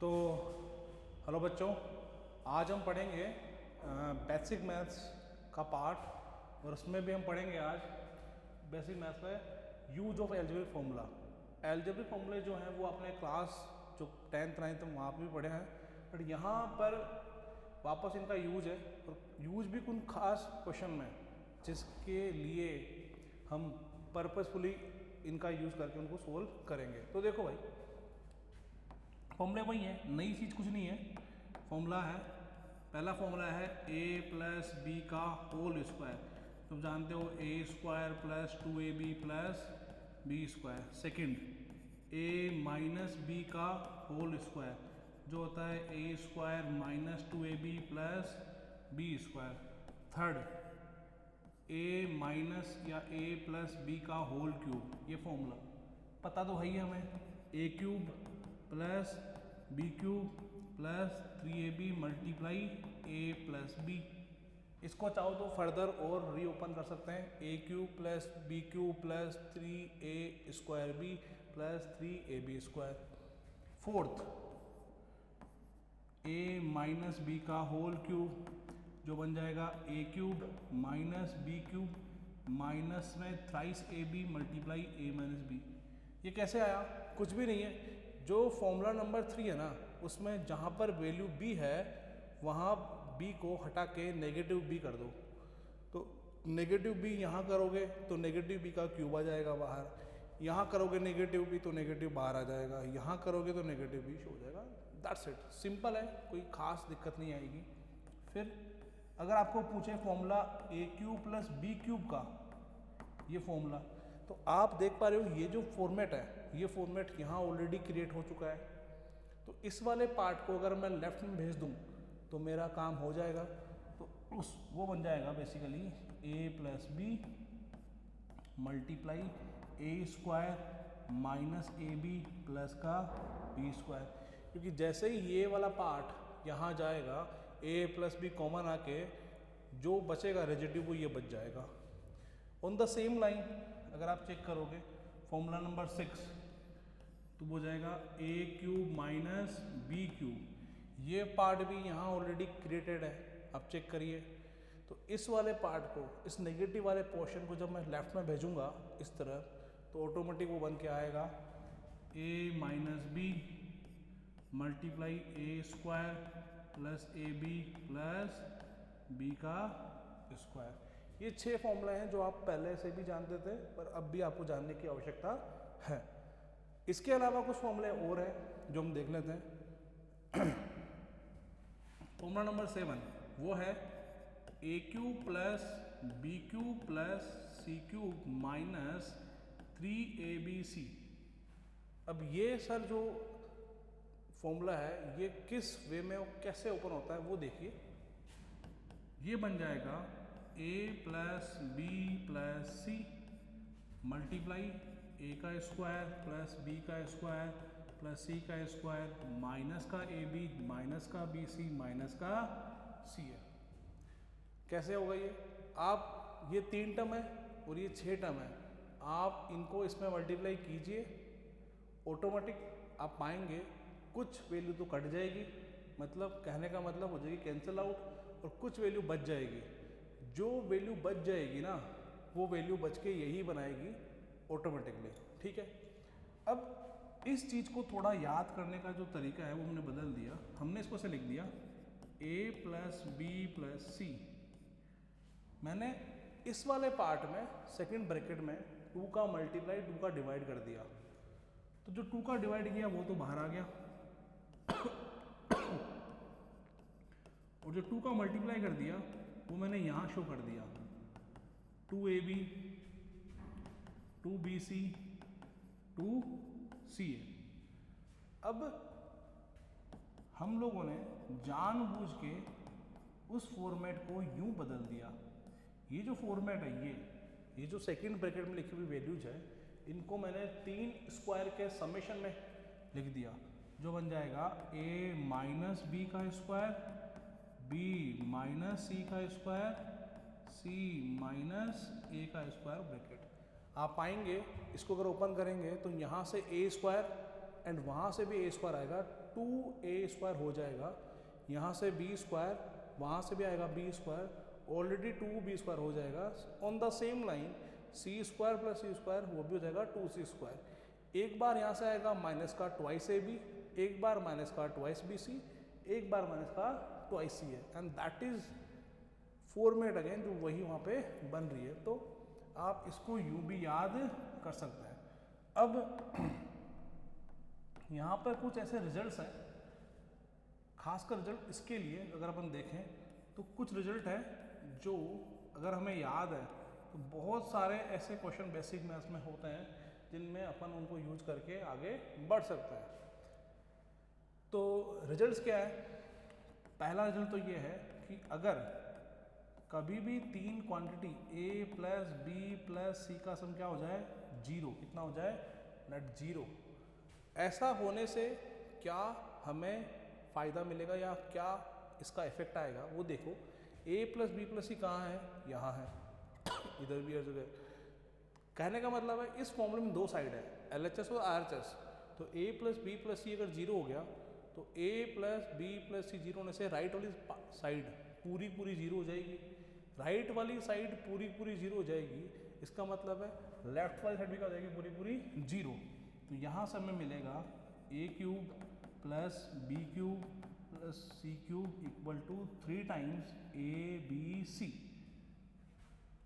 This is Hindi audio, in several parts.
तो हेलो बच्चों, आज हम पढ़ेंगे बेसिक मैथ्स का पार्ट और उसमें भी हम पढ़ेंगे आज बेसिक मैथ्स में use of algebraic formula. Algebraic फार्मूले जो हैं वो अपने क्लास जो 10th 9th में वहाँ पे भी पढ़े हैं, बट यहाँ पर वापस इनका यूज है और यूज भी कुछ खास क्वेश्चन में जिसके लिए हम पर्पसफुली इनका यूज़ करके उनको सोल्व करेंगे। तो देखो भाई, फॉर्मूले वही है, नई चीज़ कुछ नहीं है। फॉर्मूला है, पहला फॉर्मूला है a प्लस बी का होल स्क्वायर। तुम जानते हो a square plus 2ab plus B square. Second a minus B का होल स्क्वायर जो होता है a square minus 2ab plus B square. Third a minus या a प्लस बी का होल क्यूब। ये फॉर्मूला पता तो है ही हमें, a cube plus B cube plus 3ab multiply a plus B. इसको चाहो तो फर्दर और रीओपन कर सकते हैं, a cube plus B cube plus 3a square B plus 3ab square. Fourth a minus B का होल क्यूब जो बन जाएगा a cube minus B cube minus में thrice ab multiply a minus B. ये कैसे आया? कुछ भी नहीं है, जो फॉर्मूला नंबर 3 है ना, उसमें जहाँ पर वैल्यू b है वहाँ b को हटा के नेगेटिव b कर दो। तो नेगेटिव b यहाँ करोगे तो नेगेटिव b का क्यूब आ जाएगा बाहर, यहाँ करोगे नेगेटिव b तो नेगेटिव बाहर आ जाएगा, यहाँ करोगे तो नेगेटिव b हो जाएगा। दैट्स इट, सिंपल है, कोई खास दिक्कत नहीं आएगी। फिर अगर आपको पूछे formula a cube plus B cube का, ये फॉर्मूला, तो आप देख पा रहे हो ये जो फॉर्मेट है, ये फॉर्मेट यहाँ ऑलरेडी क्रिएट हो चुका है। तो इस वाले पार्ट को अगर मैं लेफ्ट में भेज दूँ तो मेरा काम हो जाएगा। तो वो बन जाएगा basically a plus B multiply a square minus A B plus का बी स्क्वायर। क्योंकि जैसे ही ये वाला पार्ट यहाँ जाएगा a प्लस बी कॉमन आके जो बचेगा रेजिड्यू वो ये बच जाएगा। ऑन द सेम लाइन अगर आप चेक करोगे फॉर्मूला नंबर 6 तो वो जाएगा a cube minus B cube. ये पार्ट भी यहाँ ऑलरेडी क्रिएटेड है, आप चेक करिए। तो इस वाले पार्ट को, इस नेगेटिव वाले पोर्शन को जब मैं लेफ्ट में भेजूंगा इस तरह, तो ऑटोमेटिक वो बन के आएगा a minus B multiply a square plus A B plus B का स्क्वायर। ये 6 फॉर्मूले हैं जो आप पहले से भी जानते थे, पर अब भी आपको जानने की आवश्यकता है। इसके अलावा कुछ फॉर्मूले और हैं जो हम देख लेते हैं। फॉर्मूला नंबर 7 वो है a cube plus B cube plus C cube minus 3abc। अब ये सर जो फॉर्मूला है ये किस वे में कैसे ओपन होता है वो देखिए। ये बन जाएगा a plus B plus C multiply a का स्क्वायर प्लस b का स्क्वायर प्लस c का स्क्वायर माइनस का ए बी माइनस का बी सी माइनस का सी है। कैसे होगा ये? आप ये 3 टर्म है और ये 6 टर्म है, आप इनको इसमें मल्टीप्लाई कीजिए, ऑटोमेटिक आप पाएंगे कुछ वैल्यू तो कट जाएगी, मतलब कहने का मतलब हो जाएगी कैंसिल आउट, और कुछ वैल्यू बच जाएगी। जो वैल्यू बच जाएगी ना वो वैल्यू बच के यही बनाएगी ऑटोमेटिकली, ठीक है। अब इस चीज़ को थोड़ा याद करने का जो तरीका है वो हमने बदल दिया, हमने इसको से लिख दिया a प्लस बी प्लस सी। मैंने इस वाले पार्ट में सेकंड ब्रैकेट में 2 का मल्टीप्लाई 2 का डिवाइड कर दिया, तो जो 2 का डिवाइड किया वो तो बाहर आ गया और जो 2 का मल्टीप्लाई कर दिया वो मैंने यहाँ शो कर दिया, 2ab 2bc 2ca। अब हम लोगों ने जानबूझ के उस फॉर्मेट को यूं बदल दिया। ये जो फॉर्मेट है, ये जो सेकंड ब्रैकेट में लिखी हुई वैल्यूज है, इनको मैंने 3 स्क्वायर के समेशन में लिख दिया, जो बन जाएगा a माइनस बी का स्क्वायर b माइनस सी का स्क्वायर c माइनस a का स्क्वायर ब्रैकेट। आप पाएंगे इसको अगर ओपन करेंगे तो यहाँ से a स्क्वायर एंड वहाँ से भी ए स्क्वायर आएगा, 2a² हो जाएगा। यहाँ से b स्क्वायर, वहाँ से भी आएगा b स्क्वायर, ऑलरेडी 2b² हो जाएगा। On the same line c² plus c² वो भी हो जाएगा 2c²। एक बार यहाँ से आएगा माइनस का ट्वाइस ab, एक बार माइनस का ट्वाइस bc, एक बार माइनस का ट्वाइस c है, and that is format again जो वही वहाँ पे बन रही है। तो आप इसको यूं भी याद कर सकते हैं। अब यहाँ पर कुछ ऐसे रिजल्ट्स हैं, खासकर रिजल्ट इसके लिए अगर अपन देखें तो कुछ रिजल्ट है जो अगर हमें याद है तो बहुत सारे ऐसे क्वेश्चन बेसिक मैथ्स में होते हैं जिनमें अपन उनको यूज करके आगे बढ़ सकते हैं। तो रिजल्ट्स क्या है? पहला रिजल्ट तो ये है कि अगर कभी भी तीन quantity a plus B plus C का सम क्या हो जाए? जीरो। कितना हो जाए? Net zero. ऐसा होने से क्या हमें फ़ायदा मिलेगा या क्या इसका इफेक्ट आएगा वो देखो। a प्लस बी प्लस सी कहाँ है? यहाँ है, इधर भी हर जगह। कहने का मतलब है इस फॉर्मूले में दो साइड है, LHS और RHS। तो a plus B plus C अगर जीरो हो गया तो a plus B plus C zero होने से राइट वाली साइड पूरी पूरी जीरो हो जाएगी, राइट वाली साइड पूरी पूरी जीरो हो जाएगी। इसका मतलब है लेफ्ट वाली साइड भी क्या हो जाएगी? पूरी पूरी जीरो। तो यहाँ से हमें मिलेगा a³ plus b³ plus c³ equal to 3 times abc।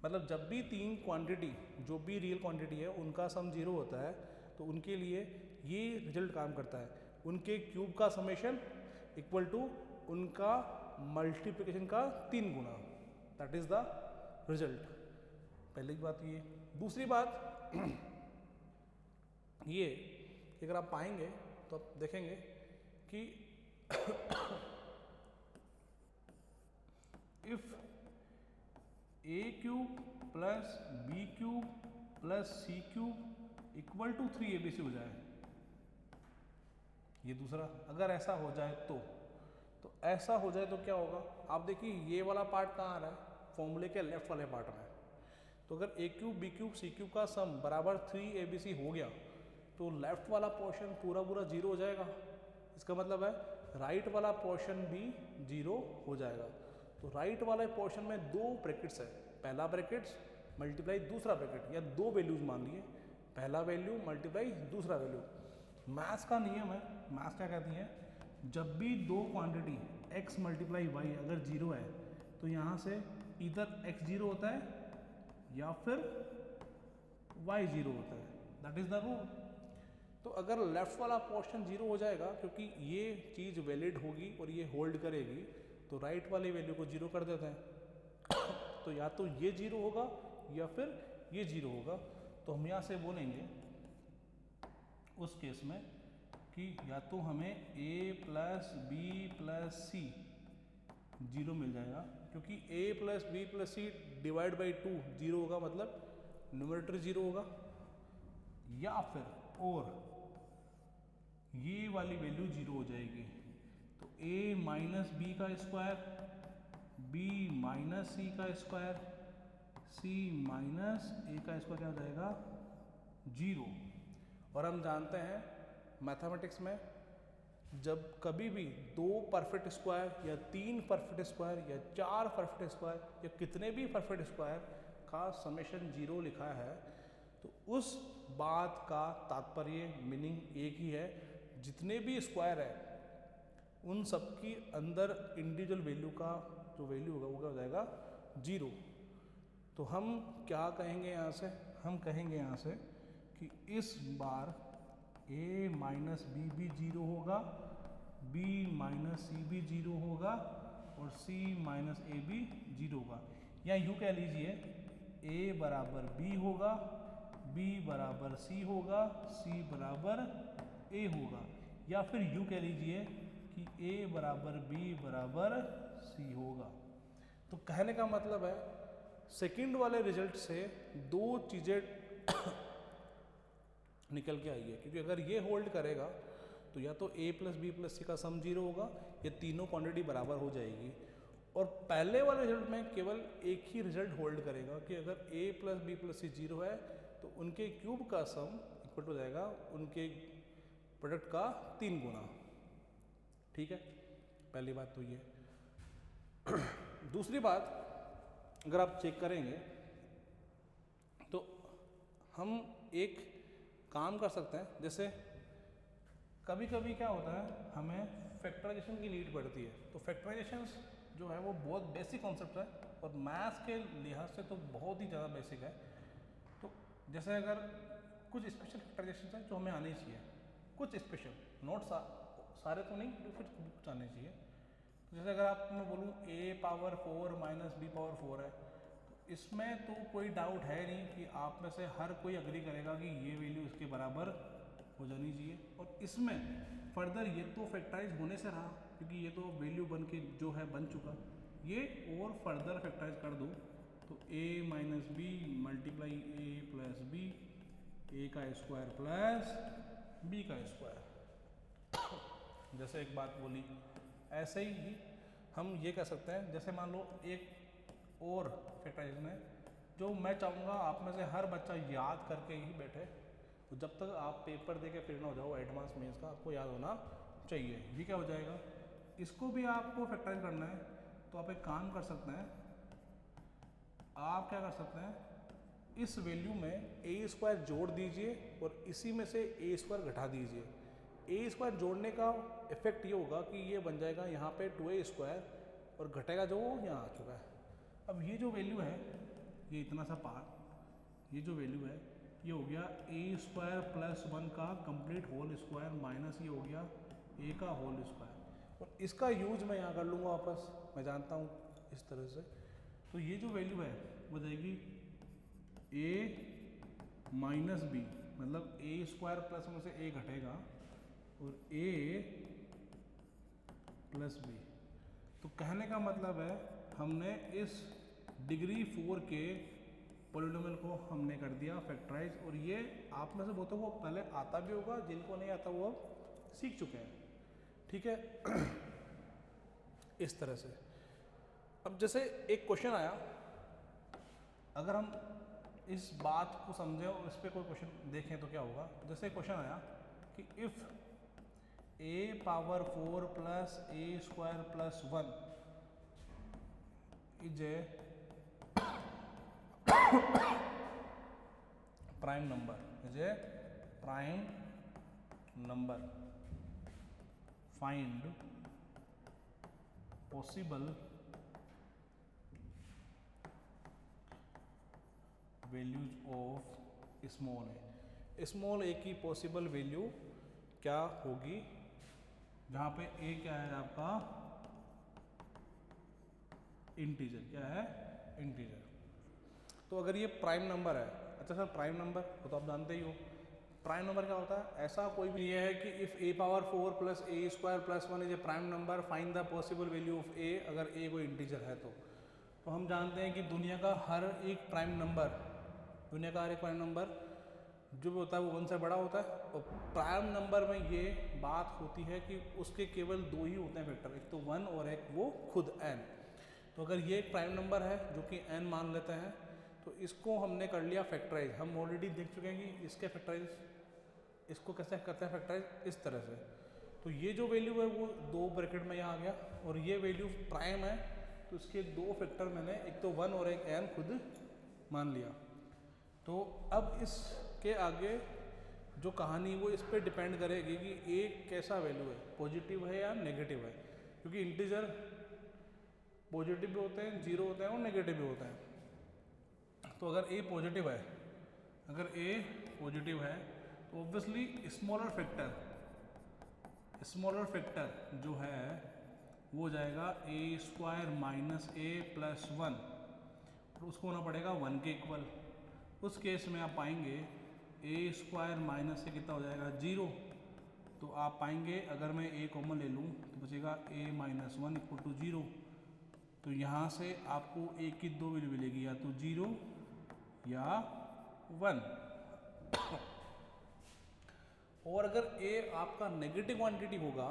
मतलब जब भी तीन क्वांटिटी जो भी रियल क्वांटिटी है उनका सम जीरो होता है तो उनके लिए ये रिजल्ट काम करता है। उनके क्यूब का समेशन इक्वल टू उनका मल्टीप्लिकेशन का 3 गुना। That is the result. पहली बात ये। दूसरी बात ये कि अगर आप पाएंगे तो आप देखेंगे कि if a³ plus b³ plus c³ equal to 3abc हो जाए, ये दूसरा। अगर ऐसा हो जाए तो ऐसा हो जाए तो क्या होगा? आप देखिए ये वाला पार्ट कहाँ आ रहा है? फॉर्मूले के लेफ्ट वाले पार्ट में। तो अगर a³ b³ c³ का सम बराबर 3abc हो गया तो लेफ्ट वाला पोर्शन पूरा पूरा जीरो हो जाएगा। इसका मतलब है राइट वाला पोर्शन भी जीरो हो जाएगा। तो राइट वाले पोर्शन में दो ब्रैकेट्स है, पहला ब्रैकेट्स मल्टीप्लाई दूसरा ब्रैकेट, या दो वैल्यूज मान लिए, पहला वैल्यू मल्टीप्लाई दूसरा वैल्यू। मैथ्स का नियम है, मैथ्स क्या कहती है? जब भी दो क्वांटिटी x मल्टीप्लाई y अगर जीरो है तो यहाँ से इधर x जीरो होता है या फिर y जीरो होता है। That is the rule. तो अगर लेफ्ट वाला पोर्शन जीरो हो जाएगा क्योंकि ये चीज़ वैलिड होगी और ये होल्ड करेगी, तो राइट वाली वैल्यू को जीरो कर देते हैं। तो या तो ये जीरो होगा या फिर ये जीरो होगा। तो हम यहाँ से बोलेंगे उस केस में कि या तो हमें a plus B plus C zero मिल जाएगा क्योंकि a plus B plus C divide by 2 zero होगा, मतलब न्यूमरेटर जीरो होगा, या फिर और ये वाली वैल्यू जीरो हो जाएगी। तो a माइनस बी का स्क्वायर, b माइनस सी का स्क्वायर, c माइनस ए का स्क्वायर क्या हो जाएगा? जीरो। और हम जानते हैं मैथमेटिक्स में जब कभी भी दो परफेक्ट स्क्वायर या तीन परफेक्ट स्क्वायर या चार परफेक्ट स्क्वायर या कितने भी परफेक्ट स्क्वायर का समेशन जीरो लिखा है तो उस बात का तात्पर्य मीनिंग एक ही है, जितने भी स्क्वायर है उन सब की अंदर इंडिविजुअल वैल्यू का जो वैल्यू होगा वो क्या हो जाएगा? जीरो। तो हम क्या कहेंगे यहाँ से? हम कहेंगे यहाँ से कि इस बार a माइनस बी भी जीरो होगा, b माइनस सी भी जीरो होगा और c माइनस ए भी जीरो होगा। या यूँ कह लीजिए a बराबर b होगा, b बराबर c होगा, c बराबर a होगा, या फिर यूँ कह लीजिए कि a बराबर b बराबर c होगा। तो कहने का मतलब है सेकंड वाले रिजल्ट से दो चीज़ें निकल के आई है, क्योंकि अगर ये होल्ड करेगा तो या तो a plus B plus C का सम जीरो होगा या तीनों क्वांटिटी बराबर हो जाएगी। और पहले वाले रिजल्ट में केवल एक ही रिजल्ट होल्ड करेगा कि अगर a plus B plus C zero है तो उनके क्यूब का सम इक्वल हो जाएगा उनके प्रोडक्ट का 3 गुना। ठीक है, पहली बात तो ये। दूसरी बात, अगर आप चेक करेंगे तो हम एक काम कर सकते हैं, जैसे कभी कभी क्या होता है, हमें फैक्टराइजेशन की नीड पड़ती है। तो फैक्टराइजेशन जो है वो बहुत बेसिक कॉन्सेप्ट है और मैथ्स के लिहाज से तो बहुत ही ज़्यादा बेसिक है। तो जैसे अगर कुछ स्पेशल फैक्टराइजेशन है जो हमें आने चाहिए, कुछ स्पेशल, नोट सारे तो नहीं, फिर कुछ आने चाहिए। तो जैसे अगर आप मैं बोलूँ a power 4 minus b power 4 है, तो इसमें तो कोई डाउट है नहीं कि आप में से हर कोई अग्री करेगा कि ये वैल्यू इसके बराबर हो जानी चाहिए। और इसमें फर्दर ये तो फैक्टराइज होने से रहा, क्योंकि ये तो वैल्यू बन के जो है बन चुका, ये और फर्दर फैक्टराइज कर दूँ तो a minus B multiply a plus B, a का स्क्वायर प्लस b का स्क्वायर। जैसे एक बात बोली, ऐसे ही हम ये कह सकते हैं, जैसे मान लो एक और फैक्टराइजेशन है जो मैं चाहूँगा आप में से हर बच्चा याद करके ही बैठे, तो जब तक आप पेपर दे के फिर ना हो जाओ एडवांस मेंस का, आपको याद होना चाहिए। ये क्या हो जाएगा, इसको भी आपको फैक्टराइज करना है, तो आप एक काम कर सकते हैं, आप क्या कर सकते हैं, इस वैल्यू में ए स्क्वायर जोड़ दीजिए और इसी में से ए स्क्वायर घटा दीजिए। ए स्क्वायर जोड़ने का इफेक्ट ये होगा कि ये बन जाएगा यहाँ पे 2a स्क्वायर और घटेगा जो यहाँ आ चुका है। अब ये जो वैल्यू है, ये इतना सा पार्ट, ये जो वैल्यू है ये हो गया a स्क्वायर प्लस 1 का कंप्लीट होल स्क्वायर माइनस ये हो गया a का होल स्क्वायर। और इसका यूज मैं यहाँ कर लूँगा वापस, मैं जानता हूँ इस तरह से। तो ये जो वैल्यू है वो जाएगी a माइनस बी, मतलब a स्क्वायर प्लस में से a घटेगा और a प्लस बी। तो कहने का मतलब है हमने इस डिग्री 4 के पॉलिनोमियल को हमने कर दिया फैक्टराइज। और ये आप में से बहुतों को पहले आता भी होगा, जिनको नहीं आता वो अब सीख चुके हैं। ठीक है, इस तरह से। अब जैसे एक क्वेश्चन आया, अगर हम इस बात को समझें और इस पर कोई क्वेश्चन देखें तो क्या होगा। जैसे क्वेश्चन आया कि if a power 4 plus a square plus 1 is a prime number, is a prime number, find possible values of small A. Small A की पॉसिबल वैल्यू क्या होगी, जहाँ पे ए क्या है आपका इंटीजर, क्या है इंटीजर। तो अगर ये प्राइम नंबर है, अच्छा सर प्राइम नंबर वो तो आप जानते ही हो, प्राइम नंबर क्या होता है, ऐसा कोई भी ये है कि if a power 4 plus a square plus 1 is a prime number, find the possible value of a, अगर a कोई इंटीजर है तो हम जानते हैं कि दुनिया का हर एक प्राइम नंबर, दुनिया का हर एक प्राइम नंबर जो भी होता है वो 1 से बड़ा होता है। और प्राइम नंबर में ये बात होती है कि उसके केवल 2 ही होते हैं फैक्टर, एक तो 1 और एक वो खुद n। तो अगर ये एक प्राइम नंबर है जो कि n मान लेते हैं, तो इसको हमने कर लिया फैक्टराइज। हम ऑलरेडी देख चुके हैं कि इसके फैक्टराइज, इसको कैसे करते हैं फैक्टराइज, इस तरह से। तो ये जो वैल्यू है वो 2 ब्रैकेट में यहाँ आ गया, और ये वैल्यू प्राइम है तो इसके 2 फैक्टर मैंने एक तो 1 और एक n खुद मान लिया। तो अब इसके आगे जो कहानी वो इस पर डिपेंड करेगी कि a कैसा वैल्यू है, पॉजिटिव है या नेगेटिव है, क्योंकि इंटीजर पॉजिटिव भी होते हैं, 0 होते हैं और नेगेटिव भी होते हैं। तो अगर a पॉजिटिव है, अगर a पॉजिटिव है तो ऑब्वियसली स्मॉलर फैक्टर जो है वो जाएगा a square minus a plus 1, और उसको होना पड़ेगा 1 के इक्वल। उस केस में आप पाएंगे a स्क्वायर माइनस से कितना हो जाएगा 0। तो आप पाएंगे अगर मैं a कॉमन ले लूँ तो बचेगा a माइनस 1 इक्वल टू 0। तो यहाँ से आपको a की 2 वैल्यू मिलेगी, या तो 0 या 1। और अगर a आपका नेगेटिव क्वांटिटी होगा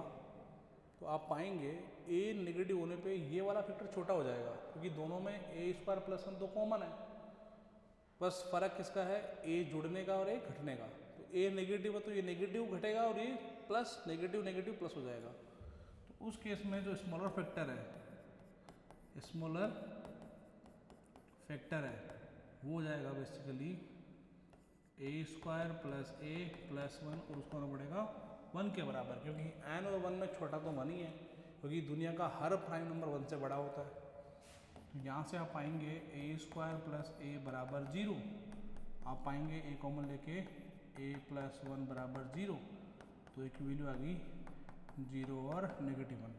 तो आप पाएंगे a नेगेटिव होने पे ये वाला फैक्टर छोटा हो जाएगा, क्योंकि दोनों में a स्क्वायर प्लस 1 तो कॉमन है, बस फर्क किसका है, a जुड़ने का और a घटने का। तो ए नेगेटिव है तो ये नेगेटिव घटेगा और ये प्लस नेगेटिव नेगेटिव प्लस हो जाएगा। तो उस केस में जो स्मॉलर फैक्टर है वो हो जाएगा बेसिकली ए स्क्वायर प्लस ए प्लस 1 और उसको होना पड़ेगा 1 के बराबर, क्योंकि n और 1 में छोटा तो 1 ही है, क्योंकि दुनिया का हर प्राइम नंबर 1 से बड़ा होता है। तो यहाँ से आप पाएंगे ए स्क्वायर प्लस ए बराबर 0, आप पाएंगे ए कॉमन लेके ए प्लस 1 बराबर 0, तो एक वैल्यू आ गई 0 और -1।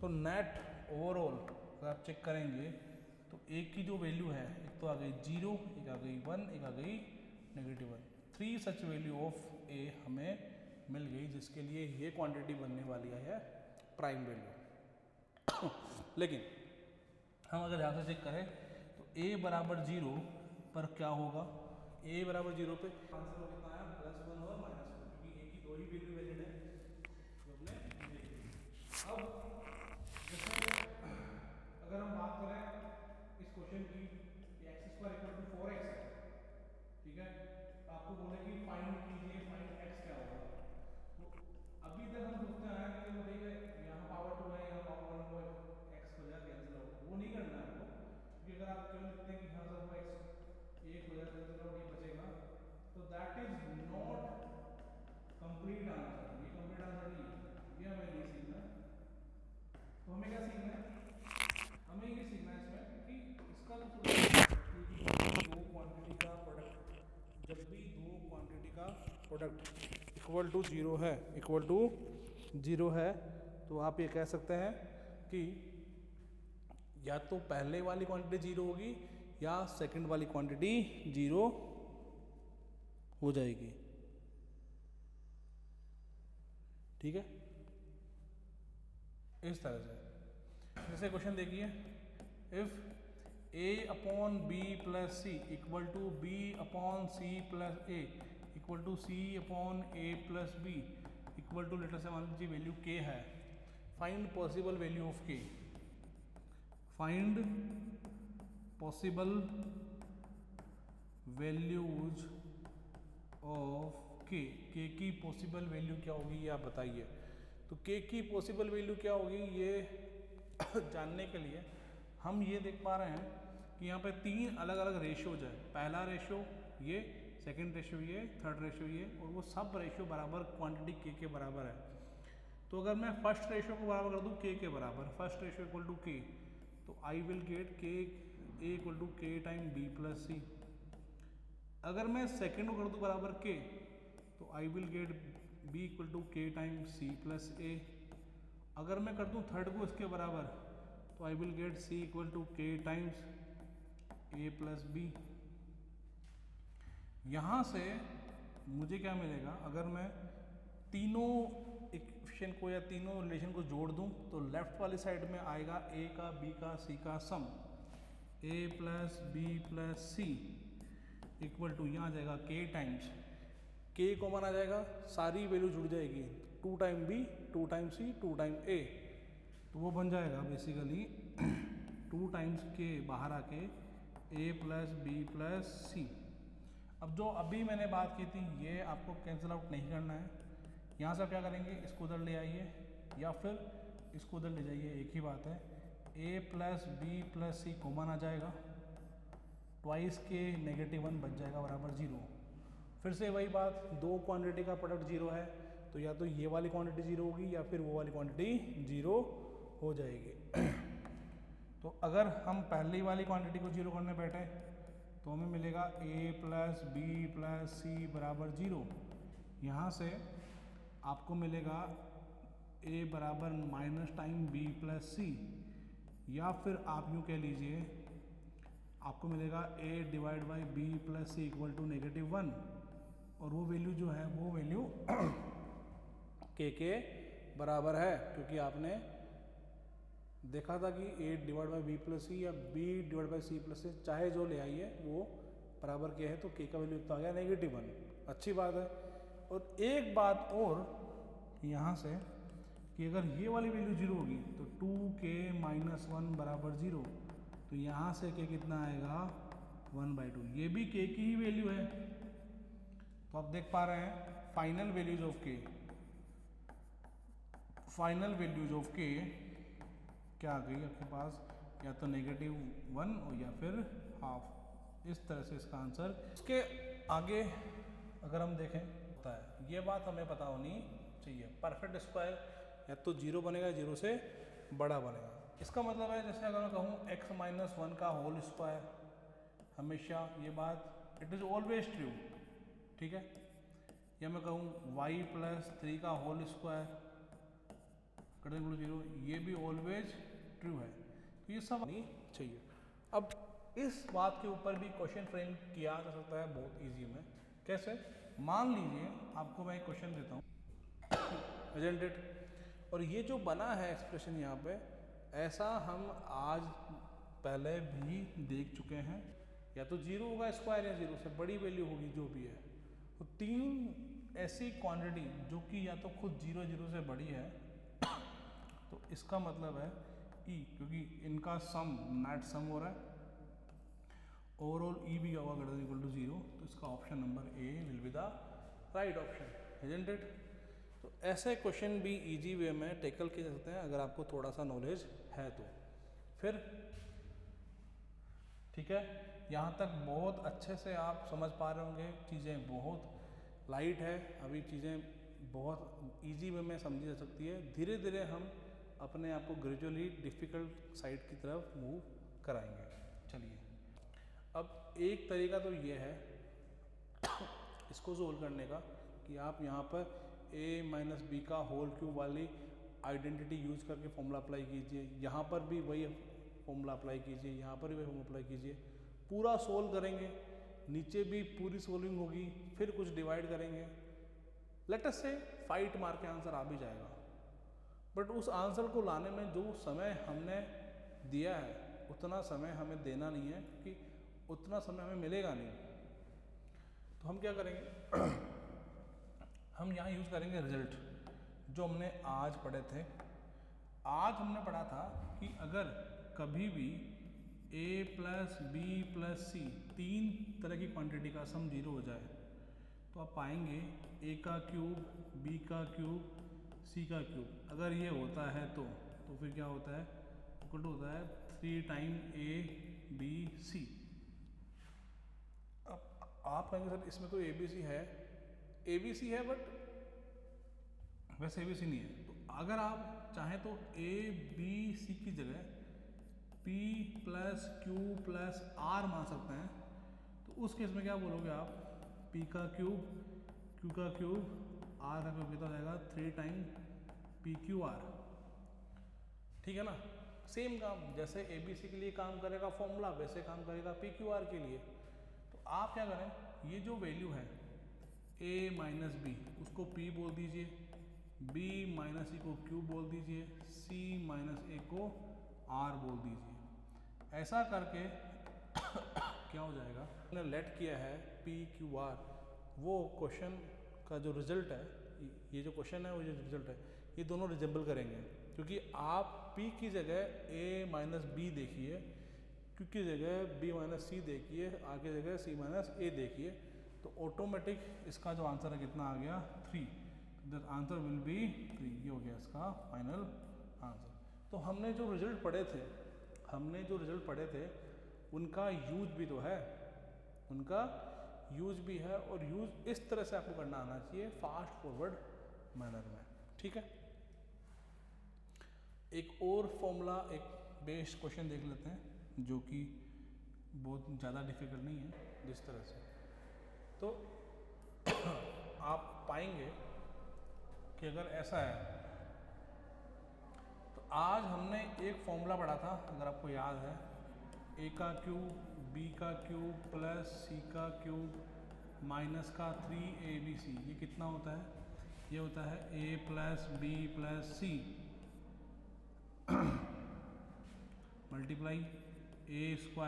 तो नेट ओवरऑल अगर आप चेक करेंगे तो ए की जो वैल्यू है, एक तो आ गई 0, एक आ गई 1, एक आ गई -1। 3 सच वैल्यू ऑफ ए हमें मिल गई, जिसके लिए ये क्वांटिटी बनने वाली है प्राइम वैल्यू। लेकिन हम अगर यहाँ से चेक करें तो a बराबर 0 पर क्या होगा, a बराबर 0 पे आंसर हो कितना आया +1 और -1, क्योंकि a की दो ही वैल्यू वैलिड है तो हमने देखी। अब जैसे अगर हम बात करें इस क्वेश्चन की x² = 4x है, ठीक है, आपको बोले कि फाइंड कीजिए फाइंड x क्या होगा। तो अभी तक हम सोचते हैं कि चलो ठीक है यहाँ पावर 2 है यहाँ पावर 1 है, x हो जाए कैंसिल आउट, वो नहीं करना है आपको, क्योंकि अगर आप केवल लिखते हैं कि हाँ सर वो x 1 हो जाए कैंसिल आउट ये बचेगा, तो that is not complete answer, ये कंप्लीट आंसर नहीं है, ये हमें नहीं सीखना है। तो हमें क्या सीखना है, हमें ये सीखना है इसमें कि इसका जो दो क्वांटिटी का प्रोडक्ट, जब भी दो क्वांटिटी का प्रोडक्ट इक्वल टू 0 है तो आप ये कह सकते हैं कि या तो पहले वाली क्वांटिटी 0 होगी या सेकंड वाली क्वांटिटी 0 हो जाएगी, ठीक है, इस तरह से। जैसे क्वेश्चन देखिए, if a/b + c = b/c + a = c/a + b = letter से मान लीजिए वैल्यू k है, find possible value of k, find possible values of k, k की पॉसिबल वैल्यू क्या होगी ये आप बताइए। तो k की पॉसिबल वैल्यू क्या होगी ये जानने के लिए हम ये देख पा रहे हैं कि यहाँ पे 3 अलग अलग रेशियोज है, पहला रेशियो ये, सेकंड रेशियो ये, थर्ड रेशियो ये, और वो सब रेशियो बराबर क्वांटिटी k के बराबर है। तो अगर मैं फर्स्ट रेशियो को बराबर कर दूँ k के बराबर, first ratio equal to k, तो I will get k a = k time b + c। अगर मैं सेकंड को कर दूँ बराबर k, तो I will gate b = k time c + a। अगर मैं कर दूँ थर्ड को इसके बराबर, तो I will gate c = k times a + b। यहाँ से मुझे क्या मिलेगा, अगर मैं तीनों इक्वेशन को या तीनों रिलेशन को जोड़ दूं तो लेफ्ट वाली साइड में आएगा a का b का c का सम, a + b + c = यहाँ आ जाएगा k टाइम्स k कॉमन आ जाएगा, सारी वैल्यू जुड़ जाएगी, 2 time b 2 time c 2 time a, तो वो बन जाएगा बेसिकली 2 टाइम्स k बाहर आके a + b + c। अब जो अभी मैंने बात की थी ये आपको कैंसिल आउट नहीं करना है, यहाँ से आप क्या करेंगे, इसको उधर ले आइए या फिर इसको उधर ले जाइए, एक ही बात है, a + b + c कॉमन आ जाएगा, ट्वाइस के -1 बच जाएगा बराबर 0। फिर से वही बात, दो क्वांटिटी का प्रोडक्ट 0 है तो या तो ये वाली क्वांटिटी 0 होगी या फिर वो वाली क्वांटिटी 0 हो जाएगी। तो अगर हम पहली वाली क्वांटिटी को 0 करने बैठे तो हमें मिलेगा a + b + c बराबर 0। यहाँ से आपको मिलेगा a बराबर माइनस टाइम b + c, या फिर आप यूँ कह लीजिए आपको मिलेगा a / b + c = -1, और वो वैल्यू जो है वो वैल्यू k के बराबर है, क्योंकि आपने देखा था कि a / b + c या b / c + c चाहे जो ले आइए वो बराबर क्या है, तो k का वैल्यू तो आ गया -1, अच्छी बात है। और एक बात और यहाँ से कि अगर ये वाली वैल्यू 0 होगी तो 2k - 1 बराबर 0, तो यहाँ से k कितना आएगा 1/2, ये भी k की ही वैल्यू है, तो आप देख पा रहे हैं फाइनल वैल्यूज ऑफ के क्या आ गई आपके पास, या तो -1 और या फिर हाफ। इस तरह से इसका आंसर। इसके आगे अगर हम देखें होता है, ये बात हमें पता होनी चाहिए, परफेक्ट स्क्वायर या तो 0 बनेगा, 0 से बड़ा बनेगा। इसका मतलब है जैसे अगर मैं कहूँ x-1 का होल स्क्वायर, हमेशा ये बात इट इज़ ऑलवेज ट्रू, ठीक है। या मैं कहूँ y+3 का होल स्क्वायर = 0, ये भी ऑलवेज ट्रू है। तो ये सब नहीं चाहिए। अब इस बात के ऊपर भी क्वेश्चन फ्रेम किया जा सकता है बहुत इजी में। कैसे? मान लीजिए आपको मैं एक क्वेश्चन देता हूँ, isn't it? और ये जो बना है एक्सप्रेशन यहाँ पे, ऐसा हम आज पहले भी देख चुके हैं। या तो 0 होगा स्क्वायर या 0 से बड़ी वैल्यू होगी, जो भी है। तो 3 ऐसी क्वांटिटी जो कि या तो खुद 0 से बड़ी है, तो इसका मतलब है ई, क्योंकि इनका सम नेट सम हो रहा है, ओवरऑल ई भी होगा > 0, तो इसका option number A will be the right option, isn't it? तो ऐसे क्वेश्चन भी इजी वे में टैकल किए जा सकते हैं अगर आपको थोड़ा सा नॉलेज है तो। फिर ठीक है, यहाँ तक बहुत अच्छे से आप समझ पा रहे होंगे, चीज़ें बहुत लाइट है, अभी चीज़ें बहुत इजी वे में समझी जा सकती है। धीरे धीरे हम अपने आप को ग्रेजुअली डिफ़िकल्ट साइड की तरफ मूव कराएंगे। चलिए, अब एक तरीका तो ये है इसको सोल्व करने का कि आप यहाँ पर a - b का होल क्यूब वाली आइडेंटिटी यूज करके फॉर्मूला अप्लाई कीजिए, यहाँ पर भी वही फॉर्मूला अप्लाई कीजिए, यहाँ पर भी वही फॉर्मूला अप्लाई कीजिए। पूरा सोल्व करेंगे, नीचे भी पूरी सोल्विंग होगी, फिर कुछ डिवाइड करेंगे। लेट अस से 5 मार्क के आंसर आ भी जाएगा, बट उस आंसर को लाने में जो समय हमने दिया है उतना समय हमें देना नहीं है, क्योंकि उतना समय हमें मिलेगा नहीं। तो हम क्या करेंगे हम यहाँ यूज़ करेंगे रिजल्ट जो हमने आज पढ़े थे। आज हमने पढ़ा था कि अगर कभी भी a+b+c 3 तरह की क्वांटिटी का सम 0 हो जाए, तो आप पाएंगे a का क्यूब, b का क्यूब, c का क्यूब। अगर ये होता है तो फिर क्या होता है, इक्वल टू होता है 3 टाइम a b c। अब आप कहेंगे सर इसमें तो ABC है, ABC है बट वैसे ABC नहीं है। तो अगर आप चाहें तो ABC की जगह P+Q+R मान सकते हैं। तो उस केस में क्या बोलोगे आप, P का क्यूब, Q का क्यूब, R का क्यूब, कितना हो जाएगा 3 टाइम PQR। ठीक है ना। सेम काम जैसे ABC के लिए काम करेगा फॉर्मूला, वैसे काम करेगा PQR के लिए। तो आप क्या करें, ये जो वैल्यू है a - b उसको P बोल दीजिए, b - c को Q बोल दीजिए, c - a को R बोल दीजिए। ऐसा करके क्या हो जाएगा, हमने लेट किया है PQR, वो क्वेश्चन का जो रिजल्ट है, ये जो क्वेश्चन है वो जो रिजल्ट है, ये दोनों रिजेंबल करेंगे। क्योंकि आप P की जगह a - b देखिए, Q की जगह b - c देखिए, R की जगह c - a देखिए, तो ऑटोमेटिक इसका जो आंसर है कितना आ गया 3। The answer will be 3। ये हो गया इसका फाइनल आंसर। तो हमने जो रिजल्ट पढ़े थे उनका यूज भी तो है, और यूज इस तरह से आपको करना आना चाहिए, फास्ट फॉरवर्ड मैनर में। ठीक है, एक और फॉर्मूला, एक बेस्ड क्वेश्चन देख लेते हैं जो कि बहुत ज़्यादा डिफिकल्ट नहीं है जिस तरह से। तो आप पाएंगे कि अगर ऐसा है, तो आज हमने एक फॉर्मूला पढ़ा था, अगर आपको याद है, a का क्यूब, b का क्यूब प्लस c का क्यूब माइनस का 3abc। ये कितना होता है, ये होता है a + b + c multiply a²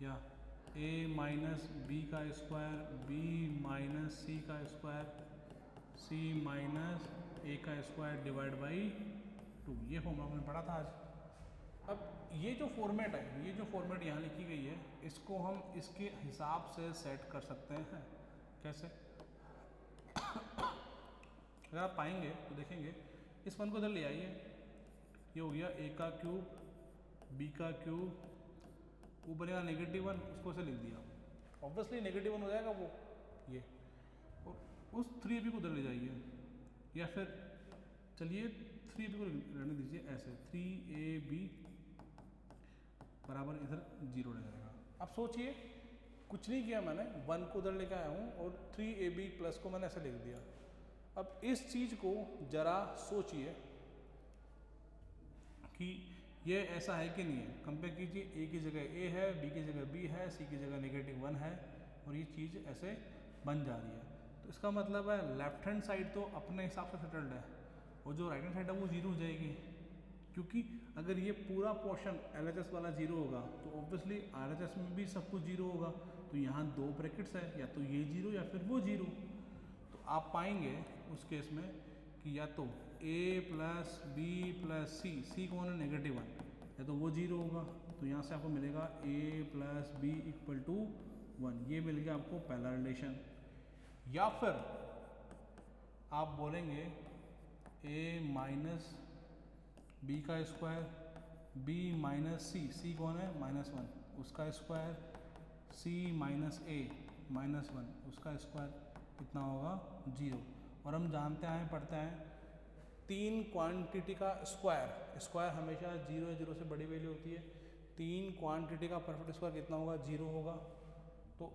या a - b का स्क्वायर, b - c का स्क्वायर, c - a का स्क्वायर डिवाइड बाई 2। ये फॉर्मूला हमने पढ़ा था आज। अब ये जो फॉर्मेट है, ये जो फॉर्मेट यहाँ लिखी गई है, इसको हम इसके हिसाब से सेट कर सकते हैं। कैसे? अगर आप पाएंगे तो देखेंगे, इस वन को इधर ले आइए, ये हो गया a का क्यूब, b का क्यूब, वो बनेगा -1, उसको ऐसे लिख दिया, ऑब्वियसली -1 हो जाएगा वो ये, और उस 3ab को उधर ले जाइए, या फिर चलिए 3ab को रहने दीजिए ऐसे, 3ab बराबर इधर 0 रह जाएगा। अब सोचिए, कुछ नहीं किया मैंने, 1 को उधर लेकर आया हूँ और 3ab प्लस को मैंने ऐसे लिख दिया। अब इस चीज़ को जरा सोचिए कि ये ऐसा है कि नहीं है। कंपेयर कीजिए, a की जगह a है, b की जगह b है, c की जगह -1 है, और ये चीज़ ऐसे बन जा रही है। तो इसका मतलब है लेफ्ट हैंड साइड तो अपने हिसाब से सेटल्ड है, और जो राइट हैंड साइड है वो 0 हो जाएगी, क्योंकि अगर ये पूरा पोर्शन LHS वाला 0 होगा तो ऑब्वियसली RHS में भी सब कुछ 0 होगा। तो यहाँ 2 ब्रैकेट्स है, या तो ये 0 या फिर वो 0। तो आप पाएंगे उस केस में कि या तो a plus b plus c कौन है? -1, या तो वो 0 होगा। तो यहाँ से आपको मिलेगा a plus b equal to 1, ये मिल गया आपको पहला रिलेशन। या फिर आप बोलेंगे a माइनस b का स्क्वायर, b माइनस c कौन है? -1, उसका स्क्वायर, c माइनस a -1, उसका स्क्वायर कितना होगा? 0। और हम जानते हैं, पढ़ते हैं, 3 क्वांटिटी का स्क्वायर हमेशा 0 या 0 से बड़ी वैल्यू होती है। 3 क्वांटिटी का परफेक्ट स्क्वायर कितना होगा? 0 होगा। तो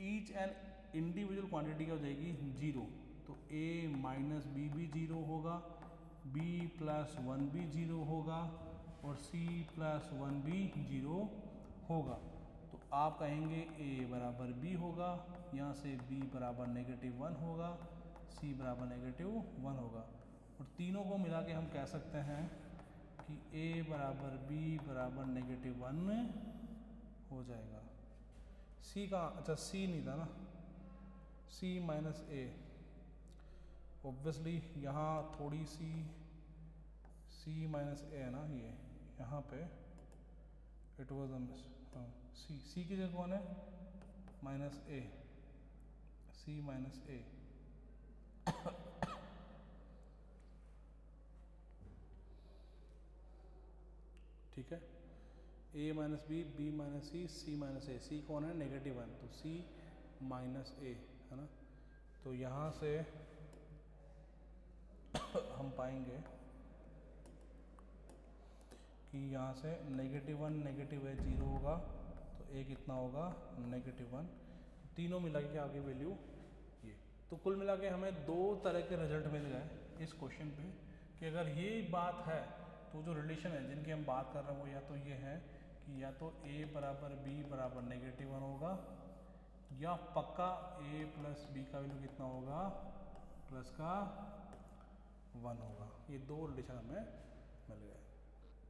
ईच एंड इंडिविजुअल क्वांटिटी क्या हो जाएगी? 0। तो a माइनस बी भी 0 होगा, b प्लस 1 भी 0 होगा, और c प्लस 1 भी 0 होगा। तो आप कहेंगे a बराबर b होगा, यहाँ से b बराबर -1 होगा, c बराबर -1 होगा, और तीनों को मिला के हम कह सकते हैं कि a बराबर b बराबर -1 हो जाएगा। c का, अच्छा c नहीं था ना, c माइनस a, ऑब्वियसली यहाँ थोड़ी सी c माइनस a है ना, ये यहाँ पे इट वॉज हाँ, c की जगह कौन है? -a, c minus a। ठीक है, a minus B, b minus c minus a, c कौन है? -1, तो c माइनस a है ना। तो यहाँ से हम पाएंगे कि यहाँ से -1 0 होगा, तो a कितना होगा? -1। तीनों मिला के आगे वैल्यू ये। तो कुल मिला के हमें 2 तरह के रिजल्ट मिल गए इस क्वेश्चन पे, कि अगर ये बात है तो जो रिलेशन है जिनकी हम बात कर रहे हैं वो या तो ये है कि या तो a बराबर b बराबर -1 होगा, या पक्का a प्लस b का वैल्यू कितना होगा? प्लस का 1 होगा। ये 2 रिलेशन हमें मिल गए।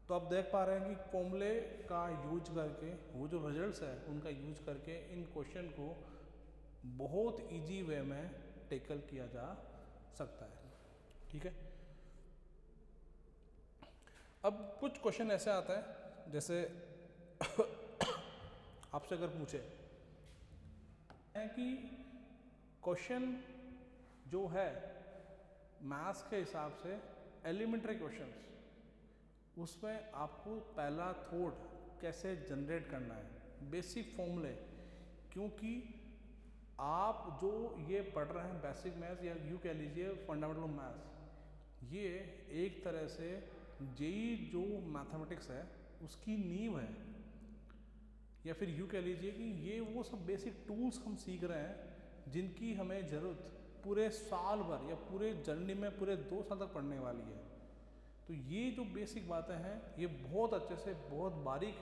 तो आप देख पा रहे हैं कि फॉर्मूले का यूज करके, वो जो रिजल्ट्स है उनका यूज करके इन क्वेश्चन को बहुत इजी वे में टेकल किया जा सकता है। ठीक है, अब कुछ क्वेश्चन ऐसे आता है, जैसे आपसे अगर पूछे है कि क्वेश्चन जो है मैथ्स के हिसाब से एलिमेंट्री क्वेश्चंस, उसमें आपको पहला थॉट कैसे जनरेट करना है, बेसिक फॉर्मूले, क्योंकि आप जो ये पढ़ रहे हैं बेसिक मैथ्स, या यूँ कह लीजिए फंडामेंटल मैथ्स, ये एक तरह से जेई जो मैथमेटिक्स है उसकी नींव है, या फिर यूँ कह लीजिए कि ये वो सब बेसिक टूल्स हम सीख रहे हैं जिनकी हमें ज़रूरत पूरे साल भर या पूरे जर्नी में पूरे 2 साल तक पढ़ने वाली है। तो ये जो बेसिक बातें हैं ये बहुत अच्छे से, बहुत बारीक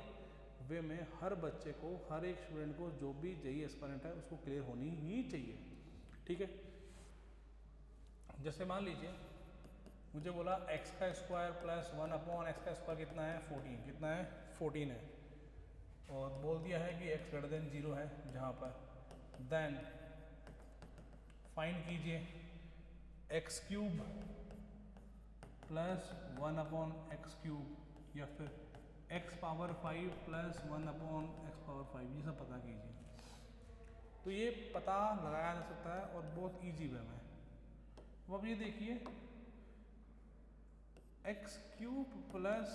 वे में हर बच्चे को, हर एक स्टूडेंट को, जो भी जेईई एस्पिरेंट है उसको क्लियर होनी ही चाहिए। ठीक है, जैसे मान लीजिए मुझे बोला x का स्क्वायर प्लस 1/x का स्क्वायर कितना है? 14। कितना है? 14 है। और बोल दिया है कि x ग्रेटर देन 0 है जहाँ पर, देन फाइंड कीजिए x³ प्लस 1/x³, या फिर एक्स पावर 5 प्लस 1/x⁵ ये सब पता कीजिए। तो ये पता लगाया जा सकता है और बहुत इजी वे में। अब ये देखिए x³ plus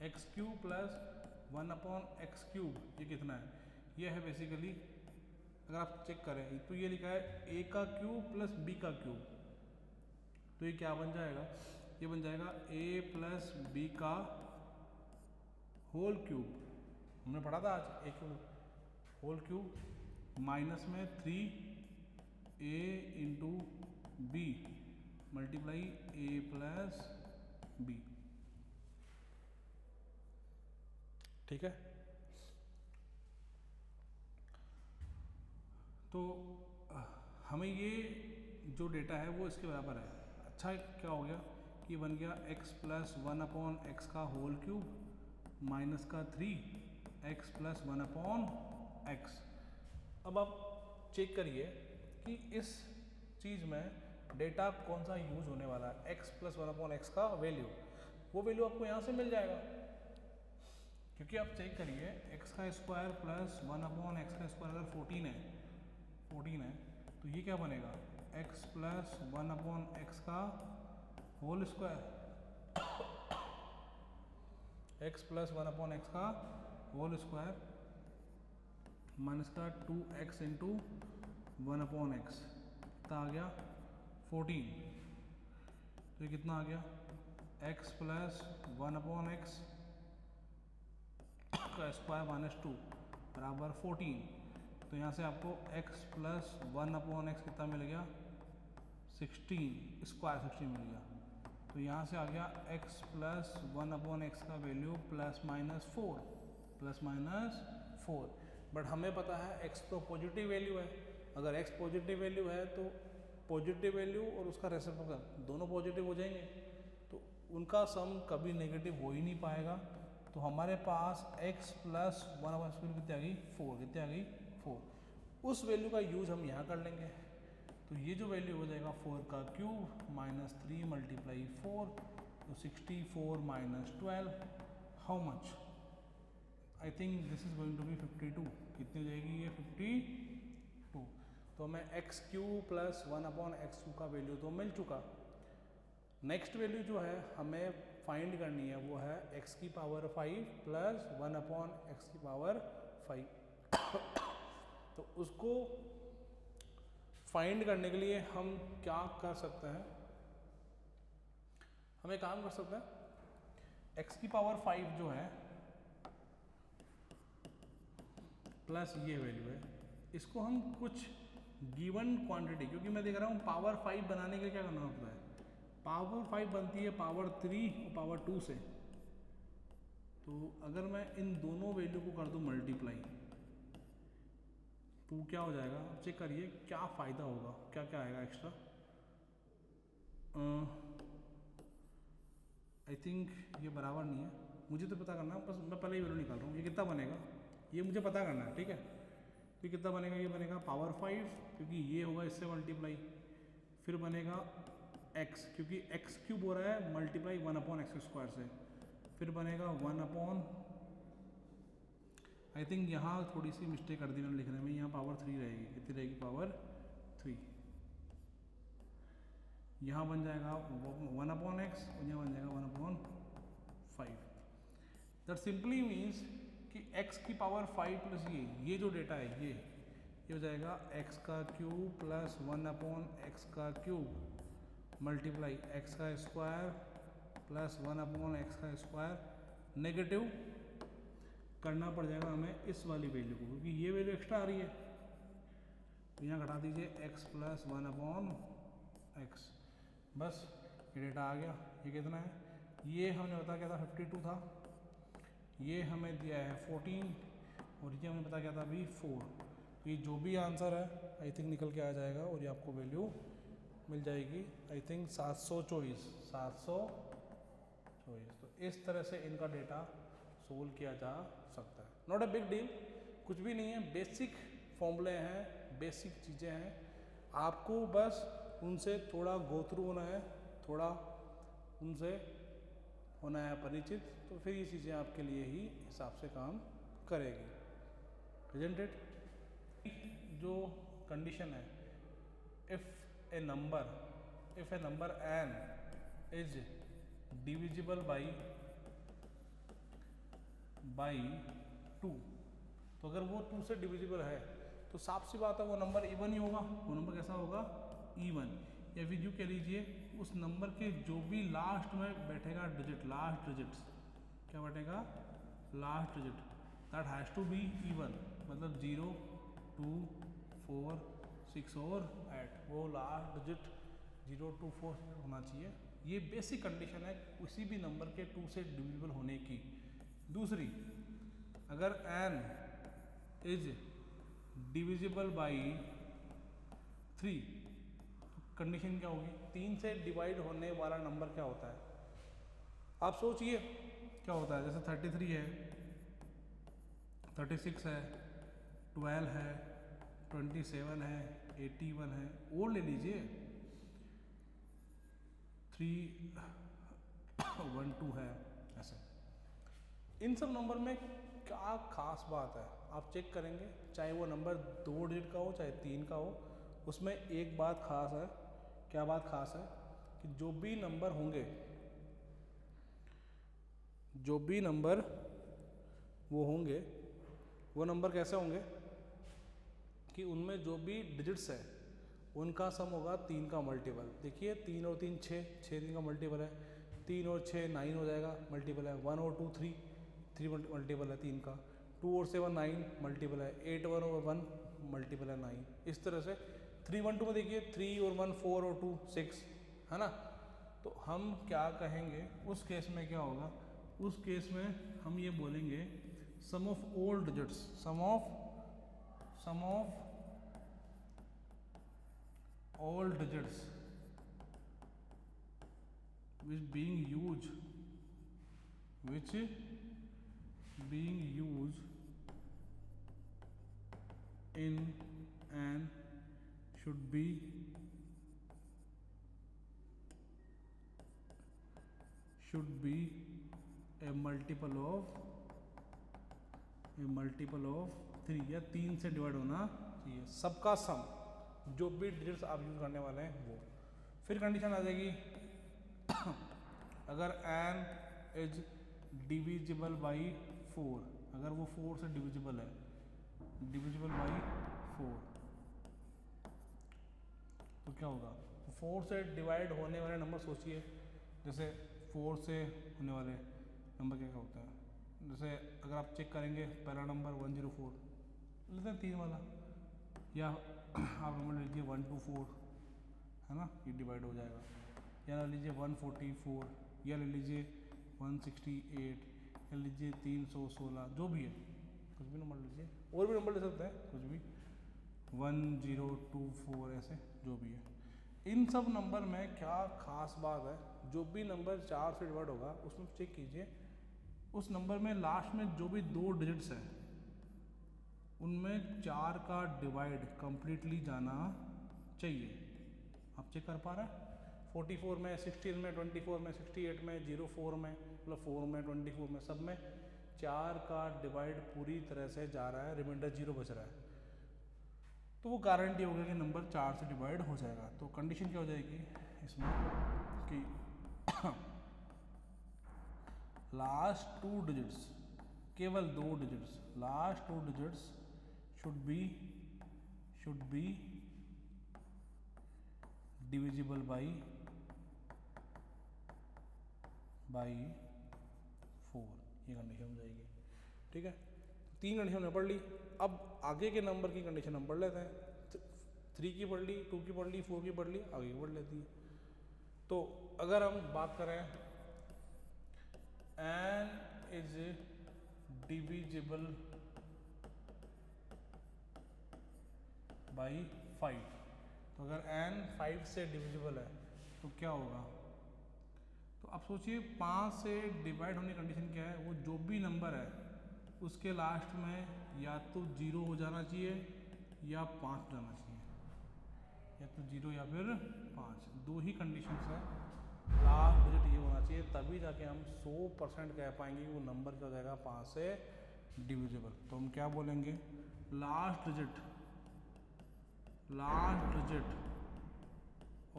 x³ plus 1/x³ ये कितना है? ये है बेसिकली, अगर आप चेक करें तो ये लिखा है a³ प्लस b³। तो ये क्या बन जाएगा? ये बन जाएगा a प्लस b³ हमने पढ़ा था आज a³ माइनस में 3a into b multiply a plus b। ठीक है, तो हमें ये जो डेटा है वो इसके बराबर है। अच्छा क्या हो गया कि बन गया x प्लस 1/x³ माइनस का 3x प्लस 1/x। अब आप चेक करिए कि इस चीज़ में डेटा कौन सा यूज होने वाला है। x प्लस 1/x का वैल्यू, वो वैल्यू आपको यहाँ से मिल जाएगा, क्योंकि आप चेक करिए x² प्लस 1/x² अगर 14 है तो ये क्या बनेगा? x plus 1/x² x plus 1/x² minus का 2x इंटू 1/x कितना आ गया? 14। तो ये कितना आ गया? x प्लस 1/x का स्क्वायर माइनस 2 बराबर 14। तो यहाँ से आपको x प्लस 1/x कितना मिल गया? 16 स्क्वायर 16 मिल गया। तो यहाँ से आ गया x प्लस 1/x का वैल्यू प्लस माइनस 4। बट हमें पता है x तो पॉजिटिव वैल्यू है। अगर x पॉजिटिव वैल्यू है तो पॉजिटिव वैल्यू और उसका रेसिप्रोकल दोनों पॉजिटिव हो जाएंगे, तो उनका सम कभी नेगेटिव हो ही नहीं पाएगा। तो हमारे पास x प्लस 1/x कितनी आ गई? 4। कितनी आ गई? 4। उस वैल्यू का यूज हम यहाँ कर लेंगे। तो ये जो वैल्यू हो जाएगा 4³ माइनस 3 मल्टीप्लाई 4, तो 64 minus 12 how much? I think this is going to be 52। कितनी हो जाएगी ये? 52। तो हमें x³ प्लस 1/x² का वैल्यू तो मिल चुका। नेक्स्ट वैल्यू जो है हमें फाइंड करनी है वो है x⁵ प्लस 1/x⁵। तो उसको फाइंड करने के लिए हम क्या कर सकते हैं? हम एक काम कर सकते हैं, x⁵ जो है प्लस ये वैल्यू है, इसको हम कुछ गिवन क्वांटिटी, क्योंकि मैं देख रहा हूँ पावर 5 बनाने के लिए क्या करना होता है? पावर 5 बनती है पावर 3 और पावर 2 से। तो अगर मैं इन दोनों वैल्यू को कर दूं मल्टीप्लाई तो क्या हो जाएगा? आप चेक करिए क्या फ़ायदा होगा, क्या क्या आएगा एक्स्ट्रा। आई थिंक ये बराबर नहीं है, मुझे तो पता करना है, बस मैं पहले ही वैल्यू निकाल रहा हूँ। ये कितना बनेगा ये मुझे पता करना है, ठीक है। तो ये कितना बनेगा? ये बनेगा पावर 5, क्योंकि ये होगा इससे मल्टीप्लाई, फिर बनेगा x, क्योंकि x³ हो रहा है मल्टीप्लाई 1/x² से, फिर बनेगा 1/, आई थिंक यहाँ थोड़ी सी मिस्टेक कर दी मैंने लिखने में, यहाँ पावर 3 रहेगी। कितनी रहेगी? पावर 3। यहाँ बन जाएगा 1/x और यहाँ बन जाएगा 1/5। दैट सिंपली मीन्स कि x⁵ प्लस ये जो डेटा है ये हो जाएगा x³ plus 1/x³ multiply x² plus 1/x² negative करना पड़ जाएगा हमें इस वाली वैल्यू को, क्योंकि ये वैल्यू एक्स्ट्रा आ रही है। तो यहाँ घटा दीजिए x प्लस 1/x, बस ये डेटा आ गया। ये कितना है? ये हमने बता क्या था? 52 था। ये हमें दिया है 14 और ये हमें पता क्या था अभी? 4। तो ये जो भी आंसर है आई थिंक निकल के आ जाएगा और ये आपको वैल्यू मिल जाएगी आई थिंक 724। तो इस तरह से इनका डेटा सोल्व किया जा सकता है। नॉट अ बिग डील, कुछ भी नहीं है, बेसिक फॉर्मूले हैं, बेसिक चीज़ें हैं। आपको बस उनसे थोड़ा गो थ्रू होना है, थोड़ा उनसे होना है परिचित, तो फिर ये चीज़ें आपके लिए ही हिसाब से काम करेगी। Isn't it? जो कंडीशन है, if A number n is divisible by 2, तो अगर वो 2 से डिविजिबल है तो साफ सी बात है वो नंबर इवन ही होगा। वो नंबर कैसा होगा? इवन। या फिर यूँ कह लीजिए उस नंबर के जो भी लास्ट में बैठेगा डिजिट, लास्ट डिजिट्स क्या बैठेगा? Last digit, that has to be even, मतलब 0, 2, 4, 6 और 8, वो लास्ट डिजिट 0, 2, 4 होना चाहिए। ये बेसिक कंडीशन है किसी भी नंबर के 2 से डिविजिबल होने की। दूसरी, अगर n is divisible by 3, condition क्या होगी? 3 से डिवाइड होने वाला नंबर क्या होता है? आप सोचिए क्या होता है। जैसे 33 है, 36 है, 12 है, 27 है, 81 है, और ले लीजिए 3, 1, 2 है, ऐसे। इन सब नंबर में क्या खास बात है आप चेक करेंगे, चाहे वो नंबर 2 डिजिट का हो चाहे 3 का हो, उसमें एक बात खास है। क्या बात खास है? कि जो भी नंबर होंगे, जो भी नंबर वो होंगे, वो नंबर कैसे होंगे कि उनमें जो भी डिजिट्स है उनका सम होगा 3 का मल्टीपल। देखिए 3 और 3 6, 6 3 का मल्टीपल है, 3 और 6 9 हो जाएगा, मल्टीपल है। 1 और 2 3, 3 मल्टीपल है 3 का। 2 और 7 9 मल्टीपल है। 8 1 और 1 मल्टीपल है 9। इस तरह से 3 1 2 में देखिए 3 और 1 4 और 2 6, है ना। तो हम क्या कहेंगे उस केस में? क्या होगा उस केस में? हम ये बोलेंगे sum of all digits, sum of all digits which being used in and should be a multiple of 3, या 3 से डिवाइड होना चाहिए। सबका सम, जो भी डिजिट्स आप यूज करने वाले हैं वो। फिर कंडीशन आ जाएगी अगर n इज डिविजिबल बाई 4, अगर वो 4 से डिविजिबल है, डिविजिबल बाई 4, तो क्या होगा? 4 से डिवाइड होने वाले नंबर सोचिए। जैसे 4 से होने वाले नंबर क्या क्या होता है? जैसे अगर आप चेक करेंगे पहला नंबर 104 लेते हैं 3 वाला, या आप नंबर लीजिए 124, है ना, ये डिवाइड हो जाएगा। या ले लीजिए 144, या ले लीजिए 168, या लीजिए 316, जो भी है कुछ भी नंबर लीजिए, और भी नंबर ले सकते हैं कुछ भी, 1024, ऐसे जो भी है। इन सब नंबर में क्या खास बात है? जो भी नंबर 4 से डिवाइड होगा उसमें चेक कीजिए उस नंबर में लास्ट में जो भी 2 डिजिट्स हैं उनमें 4 का डिवाइड कंप्लीटली जाना चाहिए। आप चेक कर पा रहे हैं? 44 में, 16 में, 24 में, 68 में, 04 में, मतलब 4 में, 24 में, सब में 4 का डिवाइड पूरी तरह से जा रहा है, रिमाइंडर 0 बच रहा है, तो वो गारंटी हो गया कि नंबर 4 से डिवाइड हो जाएगा। तो कंडीशन क्या हो जाएगी इसमें कि लास्ट 2 डिजिट्स, केवल 2 digits, last 2 digits should be divisible by 4, ये कंडीशन हो जाएगी। ठीक है, 3 कंडीशन हमने पढ़ ली। अब आगे के नंबर की कंडीशन हम पढ़ लेते हैं। 3 की पढ़ ली, 2 की पढ़ ली, 4 की पढ़ ली, आगे की पढ़ लेती है। तो अगर हम बात करें n इज डिविजिबल बाई 5, तो अगर n 5 से डिविजिबल है तो क्या होगा? तो आप सोचिए 5 से डिवाइड होने की कंडीशन क्या है? वो जो भी नंबर है उसके लास्ट में या तो 0 हो जाना चाहिए या 5 जाना चाहिए। या तो 0 या फिर 5, दो ही कंडीशंस है। लास्ट डिजिट ये होना चाहिए, तभी जाके हम 100% कह पाएंगे कि वो नंबर क्या हो जाएगा 5 से डिविजिबल। तो हम क्या बोलेंगे, last digit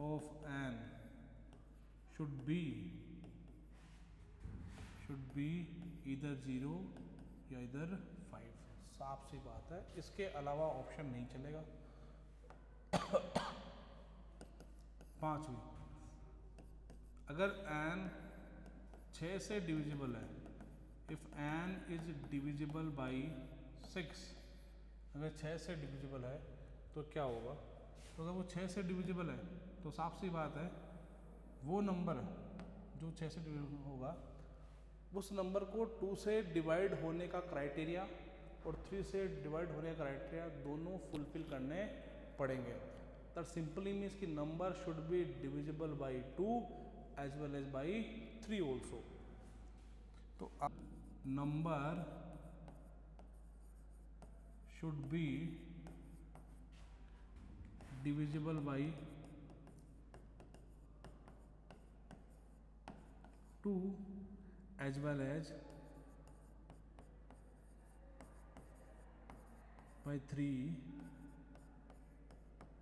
of N should be इधर 0 या इधर 5। साफ सी बात है, इसके अलावा ऑप्शन नहीं चलेगा। पांचवी, अगर n 6 से डिविजिबल है, if n is divisible by 6, अगर 6 से डिविजिबल है तो क्या होगा, तो अगर वो 6 से डिविजिबल है तो साफ सी बात है वो नंबर जो 6 से डिविजिबल होगा उस नंबर को 2 से डिवाइड होने का क्राइटेरिया और 3 से डिवाइड होने का क्राइटेरिया दोनों फुलफिल करने पड़ेंगे। दैट सिंपली मीन्स कि number should be divisible by 2 as well as by 3 also. तो number should be divisible by 2 as well as by 3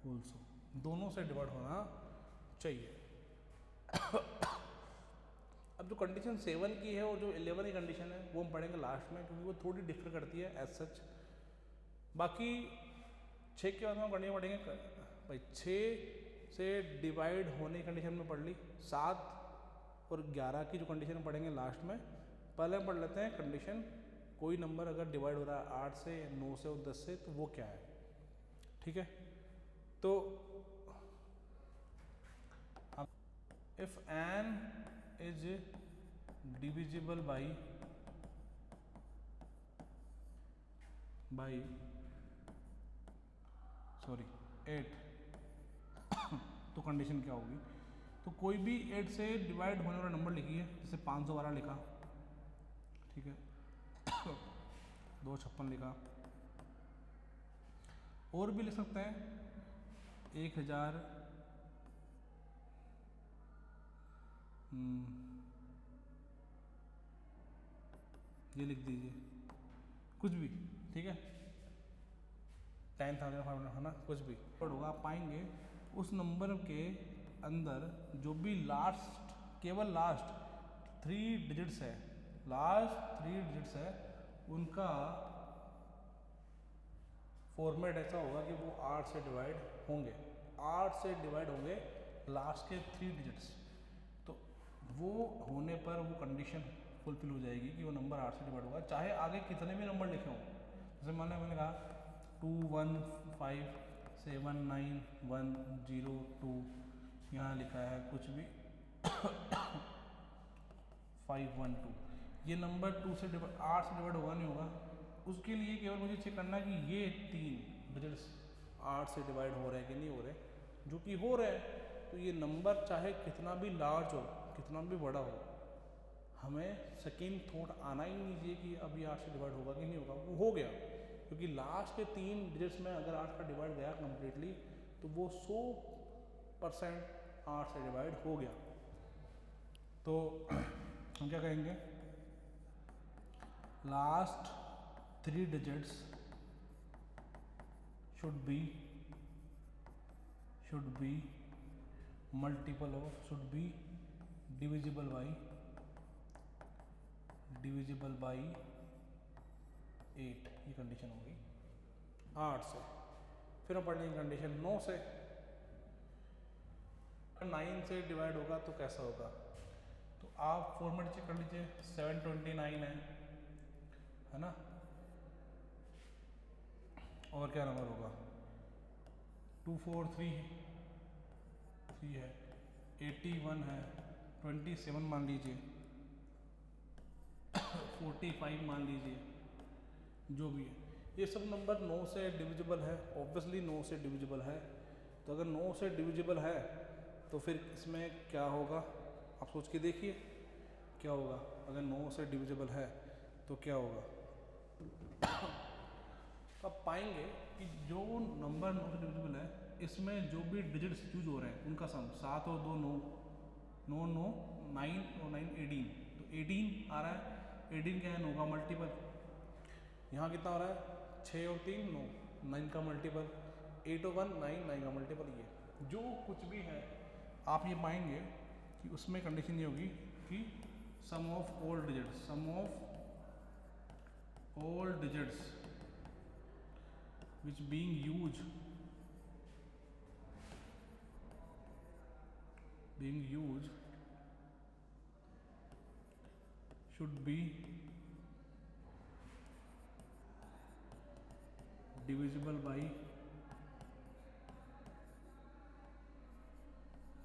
also, दोनों से डिवाइड होना चाहिए। अब जो कंडीशन 7 की है और जो 11 की कंडीशन है वो हम पढ़ेंगे लास्ट में, क्योंकि वो थोड़ी डिफर करती है एज सच। बाकी 6 के बाद में कंडीशन पढ़ेंगे भाई, 6 से डिवाइड होने की कंडीशन में पढ़ ली, 7 और 11 की जो कंडीशन पढ़ेंगे लास्ट में। पहले हम पढ़ लेते हैं कंडीशन, कोई नंबर अगर डिवाइड हो रहा है 8 से, 9 से और 10 से, तो वो क्या है, ठीक है। तो if n is divisible by sorry 8 तो कंडीशन क्या होगी, तो कोई भी 8 से डिवाइड होने वाला नंबर लिखिए, जैसे 512 लिखा, ठीक है, 256 लिखा, और भी लिख सकते हैं 1000, ये लिख दीजिए, कुछ भी, ठीक है, 10,500 है ना, कुछ भी होगा। आप पाएंगे उस नंबर के अंदर जो भी लास्ट, केवल लास्ट 3 डिजिट्स है, उनका फॉर्मेट ऐसा होगा कि वो 8 से डिवाइड होंगे, लास्ट के 3 डिजिट्स। तो वो होने पर वो कंडीशन फुलफिल हो जाएगी कि वो नंबर 8 से डिवाइड होगा, चाहे आगे कितने भी नंबर लिखे हों। जैसे मैंने कहा 215719102, यहाँ लिखा है कुछ भी 512, ये नंबर 8 से डिवाइड होगा नहीं होगा। उसके लिए केवल मुझे चेक करना है कि ये 3 डिजिट्स 8 से डिवाइड हो रहे हैं कि नहीं हो रहे, जो कि हो रहे हैं, तो ये नंबर चाहे कितना भी लार्ज हो, कितना भी बड़ा हो, हमें सेकेंड थॉट आना ही नहीं चाहिए कि अभी 8 से डिवाइड होगा कि नहीं होगा, वो हो गया, क्योंकि लास्ट के 3 डिजिट्स में अगर 8 का डिवाइड गया कंप्लीटली तो वो 100% 8 से डिवाइड हो गया। तो हम क्या कहेंगे, last 3 digits should be multiple of, should be divisible by 8, ये कंडीशन होगी 8 से। फिर हम पढ़ लेंगे कंडीशन 9 से। 9 से डिवाइड होगा तो कैसा होगा, तो आप फॉर्मेट चेक कर लीजिए, 729 है ना, और क्या नंबर होगा 243 है, 81 है, 27 मान लीजिए, 45 मान लीजिए, जो भी है, ये सब नंबर 9 से डिविजिबल है, ऑब्वियसली 9 से डिविजिबल है। तो अगर 9 से डिविजिबल है तो फिर इसमें क्या होगा, आप सोच के देखिए क्या होगा। अगर 9 से डिविजिबल है तो क्या होगा, तो आप पाएंगे कि जो नंबर 9 से डिविजिबल है इसमें जो भी डिजिट्स यूज हो रहे हैं उनका सम, 7 और 2 9, 9 9 9 और 9 18, तो 18 आ रहा है। 18 क्या है, 9 का मल्टीपल। यहाँ कितना हो रहा है, 6 और 3 9, 9 का मल्टीपल। 8 और 1 9, 9 का मल्टीपल। ये जो कुछ भी है आप ये पाएंगे कि उसमें कंडीशन ये होगी कि sum of all digits, sum of all digits which being used should be divisible by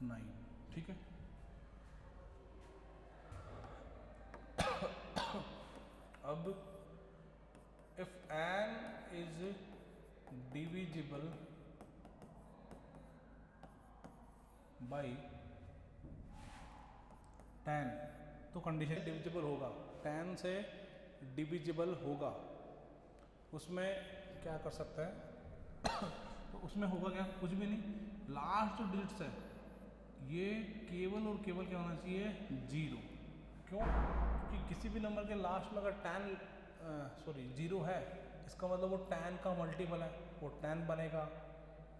9। ठीक है, अब if n is divisible by 10, तो कंडीशन डिविजिबल होगा, 10 से डिविजिबल होगा। उसमें क्या कर सकते हैं तो उसमें होगा क्या, कुछ भी नहीं, लास्ट जो डिजिट्स है ये केवल और केवल क्या होना चाहिए, 0। क्यों, क्योंकि किसी भी नंबर के लास्ट में अगर 0 है, इसका मतलब वो 10 का मल्टीपल है, वो 10 बनेगा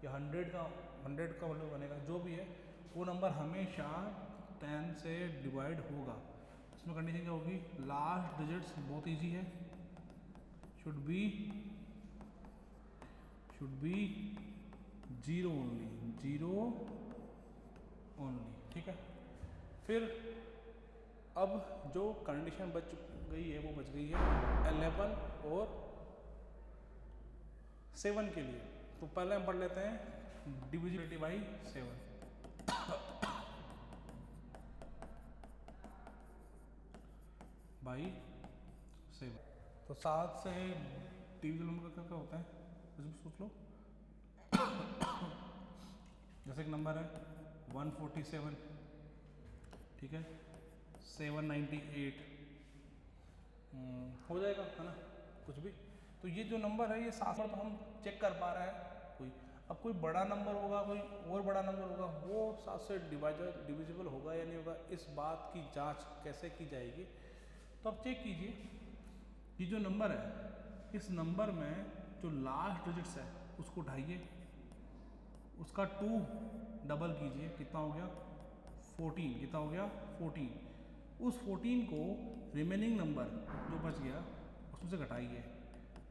या 100 का मल्टीपल बनेगा, जो भी है वो नंबर हमेशा 10 से डिवाइड होगा। इसमें कंडीशन क्या होगी, लास्ट डिजिट्स बहुत इजी है, शुड बी 0 ओनली। ठीक है, फिर अब जो कंडीशन बच गई है वो बच गई है 11 और 7 के लिए। तो पहले हम पढ़ लेते हैं डिविजिबिलिटी बाई 7। बाई 7, तो 7 से डिविजिबल नंबर का क्या होता है, कुछ भी सोच लो। जैसे एक नंबर है 147, ठीक है, 798, हो जाएगा, है ना, कुछ भी। तो ये जो नंबर है ये 7 पर तो हम चेक कर पा रहे हैं कोई। अब कोई बड़ा नंबर होगा, कोई और बड़ा नंबर होगा, वो 7 से डिविजिबल होगा या नहीं होगा, इस बात की जांच कैसे की जाएगी। तो अब चेक कीजिए, ये जो नंबर है इस नंबर में जो लास्ट डिजिट्स है उसको उठाइए, उसका 2 डबल कीजिए, कितना हो गया 14, कितना हो गया 14। उस 14 को रिमेनिंग नंबर जो बच गया उसमें से घटाइए।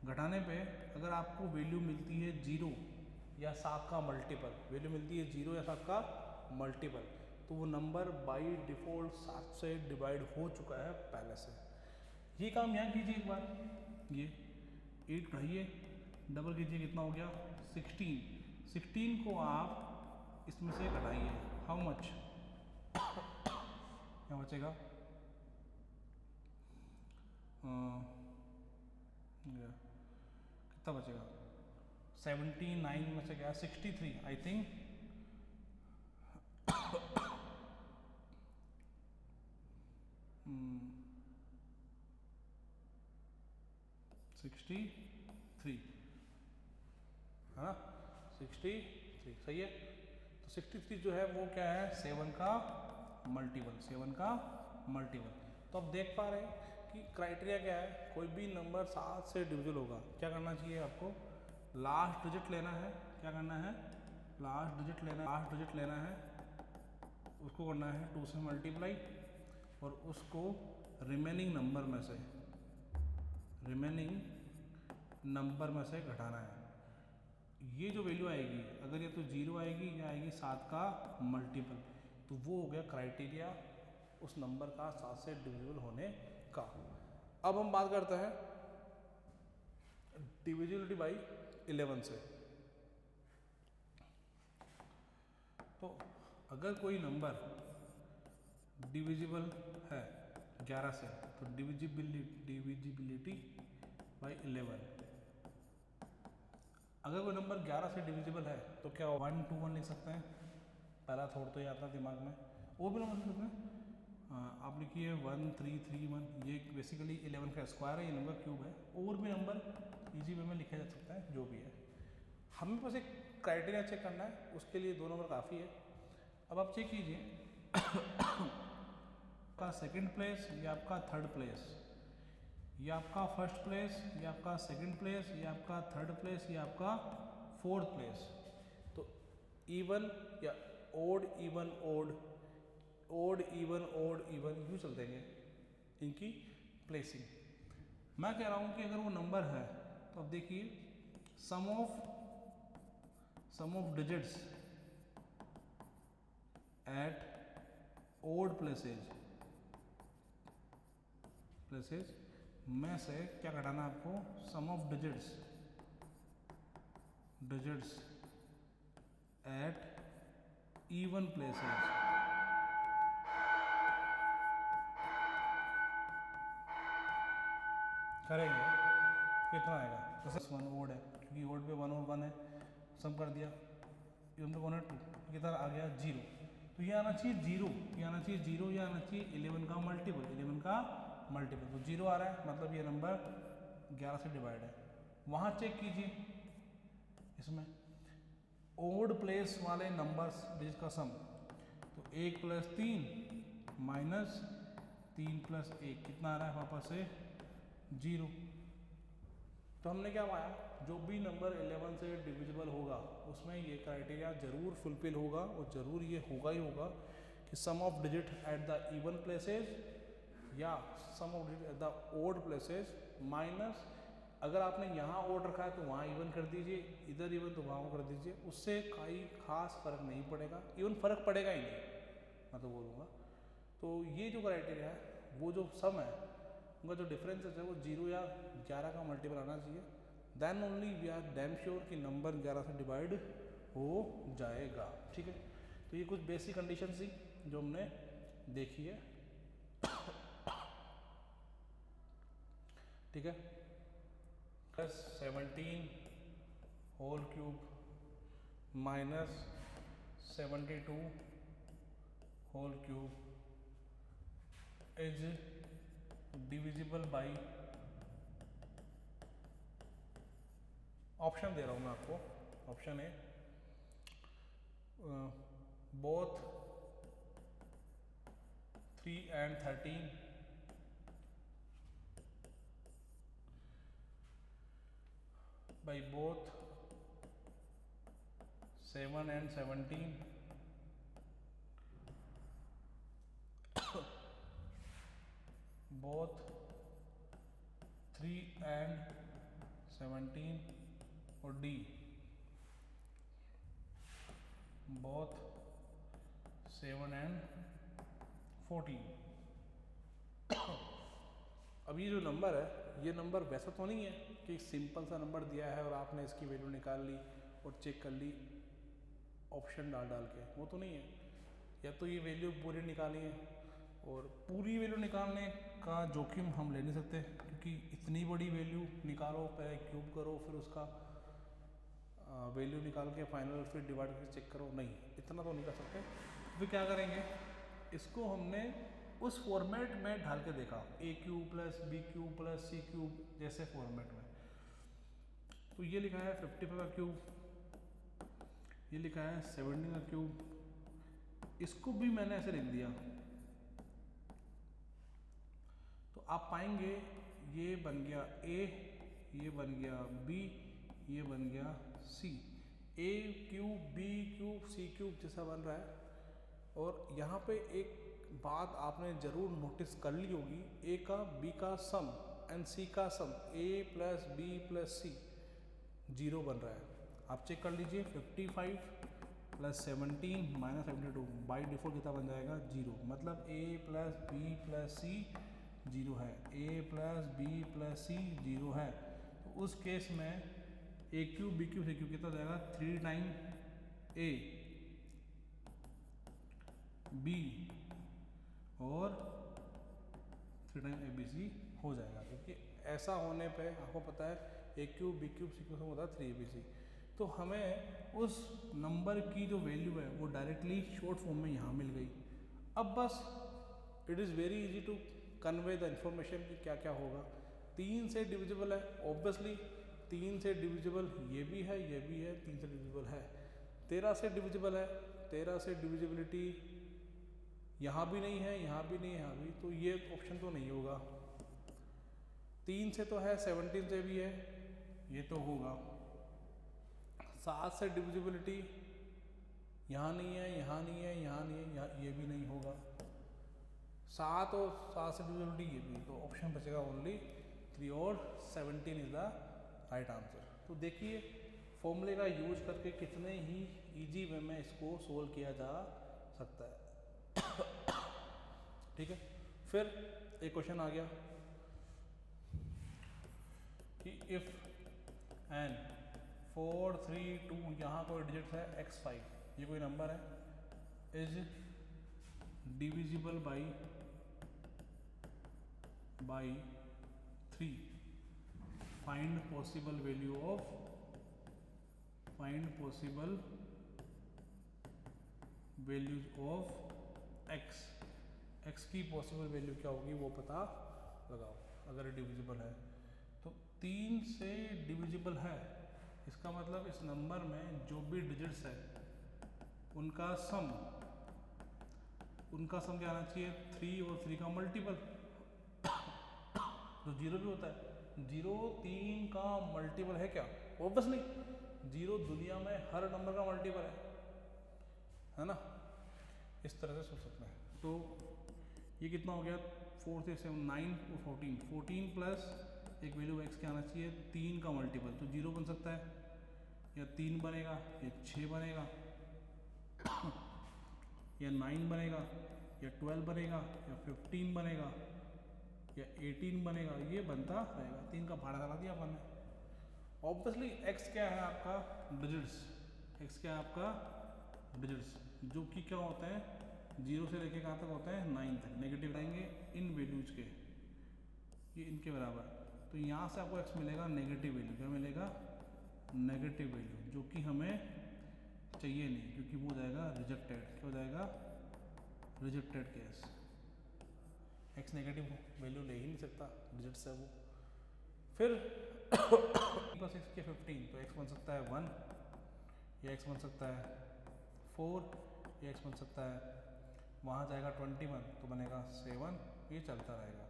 घटाने पे अगर आपको वैल्यू मिलती है 0 या 7 का मल्टीपल, वैल्यू मिलती है 0 या 7 का मल्टीपल, तो वो नंबर बाय डिफ़ॉल्ट 7 से डिवाइड हो चुका है पहले से। ये काम यहाँ कीजिए एक बार, ये 8 उठाइए, डबल कीजिए, कितना हो गया 16। 16 को आप इसमें से घटाइए, हाउ मच, क्या बचेगा, कितना बचेगा 79 में से क्या 63 आई थिंक। 63 है ना, 63 सही है। तो 63 जो है वो क्या है, 7 का मल्टीपल, 7 का मल्टीपल। तो अब देख पा रहे हैं कि क्राइटेरिया क्या है, कोई भी नंबर 7 से डिविजिबल होगा, क्या करना चाहिए आपको, लास्ट डिजिट लेना है, क्या करना है, लास्ट डिजिट लेना है, उसको करना है 2 से मल्टीप्लाई, और उसको रिमेनिंग नंबर में से घटाना है। ये जो वैल्यू आएगी, अगर ये तो 0 आएगी या आएगी 7 का मल्टीपल, तो वो हो गया क्राइटेरिया उस नंबर का 7 से डिविजिबल होने का। अब हम बात करते हैं डिविजिबिलिटी बाई 11 से। तो अगर कोई नंबर डिविजिबल है 11 से, तो डिविजिबिलिटी बाई 11। अगर कोई नंबर 11 से डिविजिबल है तो क्या 1 2 1 लिख सकते हैं, पहला थोड़ा तो ये आता है दिमाग में। और भी नंबर लिख सकते हैं, आप लिखिए 1 3 3 1, ये बेसिकली 11 का स्क्वायर है, ये नंबर क्यूब है। और भी नंबर इजी वे में लिखा जा सकता है, जो भी है। हमें बस एक क्राइटेरिया चेक करना है, उसके लिए 2 नंबर काफ़ी है। अब आप चेक कीजिए आपका सेकंड प्लेस या आपका थर्ड प्लेस, या आपका फर्स्ट प्लेस या आपका सेकंड प्लेस या आपका थर्ड प्लेस या आपका फोर्थ प्लेस। तो इवन या odd even odd, odd even odd even यूँ चलते हैं इनकी प्लेसिंग। मैं कह रहा हूँ कि अगर वो नंबर है तो अब देखिए sum of digits at odd places में से क्या घटाना है आपको, sum of digits at even places. करेंगे कितना आएगा, जैसे 1 ओड है क्योंकि ओड पे 1 और 1 है, सम कर दिया, इवन पे 1 और 2 कितना आ गया 0। तो ये आना चाहिए 0, ये आना चाहिए 0, ये आना चाहिए 11 का मल्टीपल, 11 का मल्टीपल। तो 0 आ रहा है मतलब ये नंबर 11 से डिवाइड है। वहाँ चेक कीजिए इसमें ओड प्लेस वाले नंबर्स जिसका सम, तो 1 + 3 माइनस 3 + 1 कितना आ रहा है वापस से 0। तो हमने क्या पाया, जो भी नंबर 11 से डिविजिबल होगा उसमें ये क्राइटेरिया जरूर फुलफिल होगा और ज़रूर ये होगा ही होगा कि sum of digit at the even places या sum of digit at the odd places minus, अगर आपने यहाँ ओड रखा है तो वहाँ इवन कर दीजिए, इधर इवन तो वहाँ कर दीजिए, उससे कोई खास फर्क नहीं पड़ेगा, इवन फर्क पड़ेगा ही नहीं मैं तो बोलूँगा। तो ये जो क्राइटेरिया है वो जो सम है उनका जो डिफरेंस है वो 0 या 11 का मल्टीपल आना चाहिए, then only we are damn sure कि नंबर 11 से डिवाइड हो जाएगा। ठीक है, तो ये कुछ बेसिक कंडीशन थी जो हमने देखी है। ठीक है, +17 whole cube minus 72 whole cube is divisible by, option दे रहा हूँ मैं आपको, ऑप्शन है both 3 and 13, by both 7 and 17, both 3 and 17, और D both 7 and 14। अब ये जो नंबर है ये नंबर वैसा तो नहीं है कि सिंपल सा नंबर दिया है और आपने इसकी वैल्यू निकाल ली और चेक कर ली ऑप्शन डाल के, वो तो नहीं है। या तो ये वैल्यू पूरी निकाली है और पूरी वैल्यू निकालने का जोखिम हम ले नहीं सकते क्योंकि इतनी बड़ी वैल्यू निकालो, पहले क्यूब करो, फिर उसका वैल्यू निकाल के फाइनल फिर डिवाइड करके चेक करो, नहीं इतना तो नहीं कर सकते। फिर क्या करेंगे, इसको हमने उस फॉर्मेट में ढाल के देखा, a³ + b³ + c³ जैसे फॉर्मेट में। तो ये लिखा है 55 का क्यूब, ये लिखा है 17 का क्यूब, इसको भी मैंने ऐसे लिख दिया तो आप पाएंगे ये बन गया a, ये बन गया b, ये बन गया c, a³ b³ c³ जैसा बन रहा है। और यहाँ पे एक बात आपने ज़रूर नोटिस कर ली होगी, a का b का सम एंड c का सम a + b + c 0 बन रहा है। आप चेक कर लीजिए 55 + 17 - 72 बाई डिफ़ॉल्ट कितना बन जाएगा 0, मतलब a + b + c 0 है, a + b + c 0 है। तो उस केस में a³ b³ c³ कितना जाएगा 3 टाइम a b और 3 टाइम ABC हो जाएगा, क्योंकि ऐसा होने पे आपको पता है a³ b³ c³ होता है 3ABC। तो हमें उस नंबर की जो वैल्यू है वो डायरेक्टली शॉर्ट फॉर्म में यहाँ मिल गई। अब बस it is very easy to convey the information कि क्या क्या होगा। 3 से डिविजिबल है, ऑब्वियसली 3 से डिविजिबल ये भी है, ये भी है, 3 से डिविजिबल है, 13 से डिविजिबल है, 13 से डिविजिबिलिटी यहाँ भी नहीं है, यहाँ भी नहीं है, यहाँ भी, तो ये ऑप्शन तो नहीं होगा। 3 से तो है, 17 से भी है, ये तो होगा। 7 से डिविजिबिलिटी यहाँ नहीं है, यहाँ नहीं है, यहाँ नहीं है, यहाँ ये भी नहीं होगा। 7 और 7 से डिविजिबिलिटी ये भी, तो ऑप्शन बचेगा ओनली 3 और 17 इज द राइट आंसर। तो देखिए फॉर्मूले का यूज करके कितने ही इजी वे में इसको सोल्व किया जा सकता है। ठीक है, फिर एक क्वेश्चन आ गया कि इफ एन 4 3 2 यहाँ कोई डिजिट है x5, ये कोई नंबर है, is divisible by 3, find possible value of, find possible values of x, x की पॉसिबल वैल्यू क्या होगी वो पता लगाओ। अगर डिविजिबल है तो 3 से डिविजिबल है, इसका मतलब इस नंबर में जो भी डिजिट्स है उनका सम क्या आना चाहिए, 3 और 3 का मल्टीपल, जो 0 भी होता है, 0 3 का मल्टीपल है क्या, ऑब्वियसली 0 दुनिया में हर नंबर का मल्टीपल है ना। इस तरह से सोच सकते हैं। तो ये कितना हो गया, 4 से 7 9 और 14, 14 प्लस एक वैल्यू x क्या आना चाहिए, 3 का मल्टीपल, तो 0 बन सकता है, या 3 बनेगा, या 6 बनेगा, या 9 बनेगा, या 12 बनेगा, या 15 बनेगा, या 18 बनेगा, ये बनता रहेगा। 3 का भाड़ा लगा दिया अपन ने। ऑब्वियसली x क्या है आपका, डिजिट्स, x क्या है आपका डिजिट्स, जो कि क्या होता है 0 से लेके कहाँ तक होता है 9 तक, नेगेटिव रहेंगे इन वैल्यूज के, ये इनके बराबर। तो यहाँ से आपको x मिलेगा नेगेटिव वैल्यू, क्या मिलेगा, नेगेटिव वैल्यू, जो कि हमें चाहिए नहीं, क्योंकि वो हो जाएगा रिजेक्टेड, क्या हो जाएगा, rejected case. x negative value ले ही नहीं सकता, डिजिट्स है वो। फिर प्लस x के 15, तो x बन सकता है 1, ये x बन सकता है 4, ये x बन सकता है, वहाँ जाएगा 21 तो बनेगा 7, ये चलता रहेगा।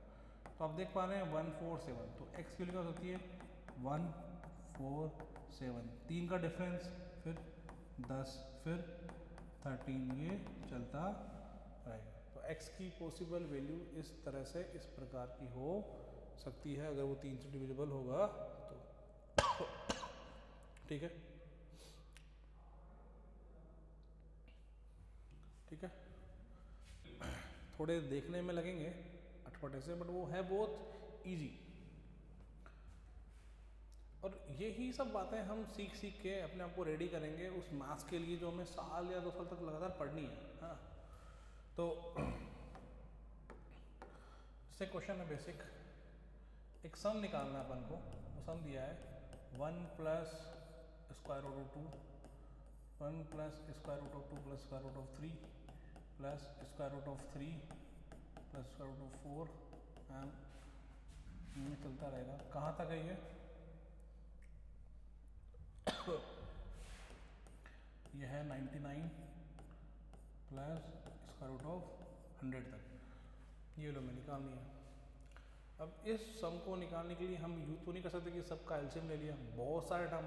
तो आप देख पा रहे हैं 1 4 7, तो x की वैल्यू क्या होती है 1 4 7, 3 का डिफरेंस, फिर 10, फिर 13, ये चलता रहेगा। तो x की पॉसिबल वैल्यू इस तरह से, इस प्रकार की हो सकती है, अगर वो 3 से डिविजिबल होगा तो। ठीक है, ठीक है, थोड़े देखने में लगेंगे अटपटे से, बट वो है बहुत इजी। और यही सब बातें हम सीख सीख के अपने आप को रेडी करेंगे उस मैथ्स के लिए, जो हमें साल या 2 साल तक लगातार पढ़नी है। हाँ, तो जैसे क्वेश्चन है बेसिक, एक सम निकालना है अपन को, वो सम दिया है 1 plus square root of 2, 1 plus square root of 2 plus square root of 3 plus square root of 3 plus square root of 4, and चलता रहेगा। कहाँ तक है ये ये है 99 प्लस स्क्वायर रूट ऑफ 100 तक, ये लो मैं निकालनी है। अब इस सम को निकालने के लिए हम यूँ तो नहीं कर सकते कि सबका एलसीएम ले लिया, बहुत सारे टर्म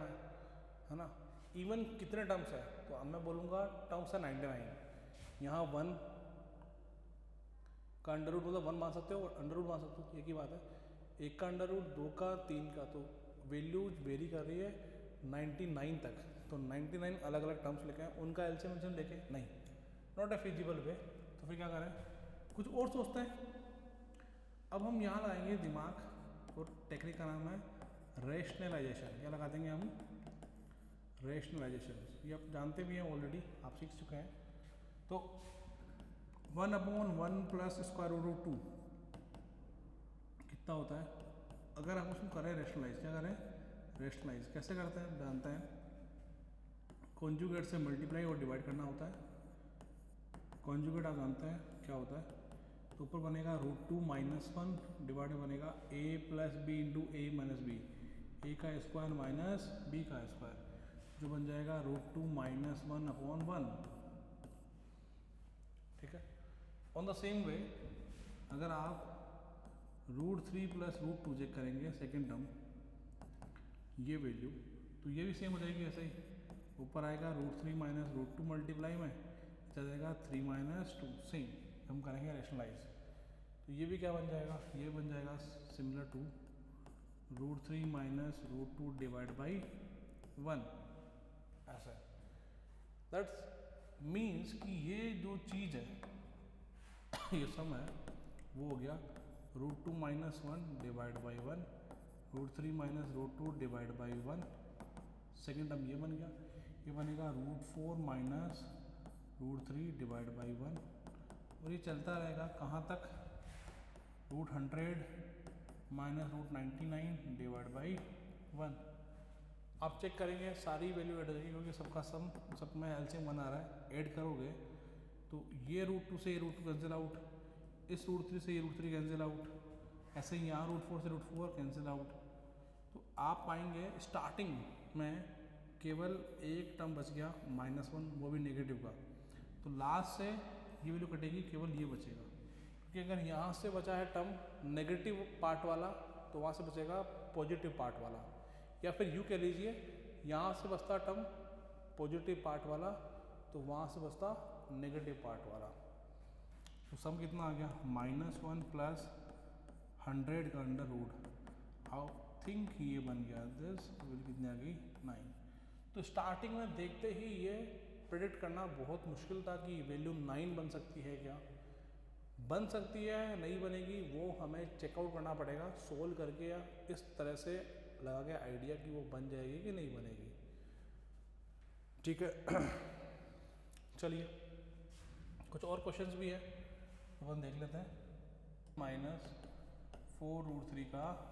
है ना, इवन कितने टर्म्स है, तो अब मैं बोलूँगा टर्म्स है 99, यहाँ 1 का अंडर रूट मतलब 1 मान सकते हो और अंडर रूट मान सकते हो, एक ही बात है, 1 का अंडर रूट, 2 का, 3 का, तो वैल्यूज वेरी कर रही है 99 तक। तो 99 अलग अलग टर्म्स लेके आए, उनका एलसीएम लेके नहीं, नॉट ए फिजिबल वे। तो फिर क्या करें, कुछ और सोचते हैं। अब हम यहाँ लगाएंगे दिमाग, और टेक्निक का नाम है रेशनलाइजेशन। क्या लगा देंगे हम, रेशनलाइजेशन, ये आप जानते भी हैं ऑलरेडी, आप सीख चुके हैं। तो 1/1 प्लस स्क्वायर रूट ऑफ 2 कितना होता है, अगर हम उसको करें रेशनलाइज, क्या करें, रेशनलाइज कैसे करते हैं जानते हैं, कॉन्जुगेट से मल्टीप्लाई और डिवाइड करना होता है। कॉन्जुगेट आप जानते हैं क्या होता है, तो ऊपर बनेगा √2 - 1 डिवाइड में बनेगा a plus B into A minus B, A का स्क्वायर माइनस बी का स्क्वायर जो बन जाएगा √2 - 1/1। ठीक है। ऑन द सेम वे अगर आप √3 + √2 चेक करेंगे सेकेंड टर्म ये वैल्यू, तो ये भी सेम हो जाएगी ऐसे ही। ऊपर आएगा √3 - √2 मल्टीप्लाई में चल जाएगा 3 - 2 सेम। हम करेंगे रैशनलाइज तो ये भी क्या बन जाएगा, ये बन जाएगा सिमिलर टू √3 - √2 डिवाइड बाई 1 ऐसा। दैट्स मीन्स कि ये जो चीज़ है ये सम है वो हो गया √2 - 1 divide by 1, √3 - √2 divide by 1। Second term ये बन गया, ये बनेगा √4 - √3 डिवाइड बाई 1 और ये चलता रहेगा कहाँ तक, √100 - √99 डिवाइड बाई 1। आप चेक करेंगे सारी वैल्यू ऐड हो जाएगी क्योंकि सबका सम सब में एलसीएम 1 आ रहा है। ऐड करोगे तो ये √2 से ये √2 कैंसिल आउट, इस √3 से ये √3 कैंसिल आउट, ऐसे ही यहाँ √4 से √4 कैंसिल आउट। तो आप पाएंगे स्टार्टिंग में केवल एक टर्म बच गया -1, वो भी नेगेटिव का। तो लास्ट से ये वैल्यू कटेगी, केवल ये बचेगा क्योंकि अगर यहाँ से बचा है टर्म नेगेटिव पार्ट वाला तो वहाँ से बचेगा पॉजिटिव पार्ट वाला, या फिर यूँ कह लीजिए यहाँ से बचता टर्म पॉजिटिव पार्ट वाला तो वहाँ से बचता नेगेटिव पार्ट वाला। तो सम कितना आ गया -1 प्लस 100 का अंडर रूट। आई थिंक ये बन गया दिस वैल्यू कितनी आ गई 9। तो स्टार्टिंग में देखते ही ये प्रेडिक्ट करना बहुत मुश्किल था कि वैल्यू 9 बन सकती है, क्या बन सकती है नहीं बनेगी वो हमें चेकआउट करना पड़ेगा सोल्व करके, या इस तरह से लगा के आइडिया कि वो बन जाएगी कि नहीं बनेगी। ठीक है चलिए कुछ और क्वेश्चंस भी है अपन देख लेते हैं। -4√3 का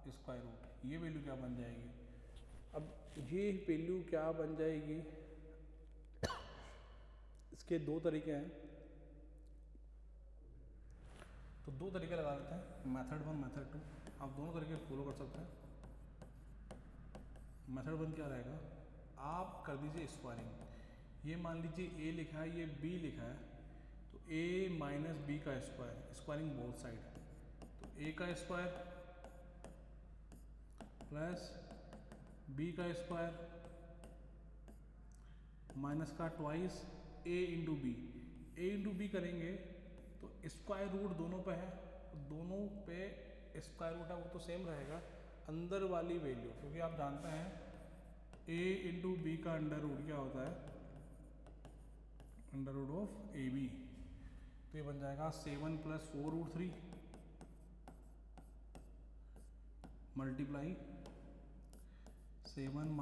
स्क्वायर रूट, ये वैल्यू क्या बन जाएगी। अब ये वैल्यू क्या बन जाएगी इसके दो तरीके हैं, तो दो तरीके लगा लेते हैं, मेथड 1 मेथड 2। आप दोनों तरीके फॉलो कर सकते हैं। मेथड 1 क्या रहेगा, आप कर दीजिए स्क्वायरिंग। ये मान लीजिए ए लिखा है, ये बी लिखा है, तो a - b का स्क्वायर, स्क्वायरिंग बोथ साइड। तो a का स्क्वायर प्लस b का स्क्वायर माइनस का twice a into B. a into B करेंगे तो स्क्वायर रूट दोनों पे है, दोनों पे स्क्वायर रूट है वो तो सेम रहेगा। अंदर वाली वैल्यू क्योंकि आप जानते हैं a इंटू बी का अंडर रूट क्या होता है, under root of A B. तो ये बन जाएगा 7 + 4√3 मल्टीप्लाई 7 -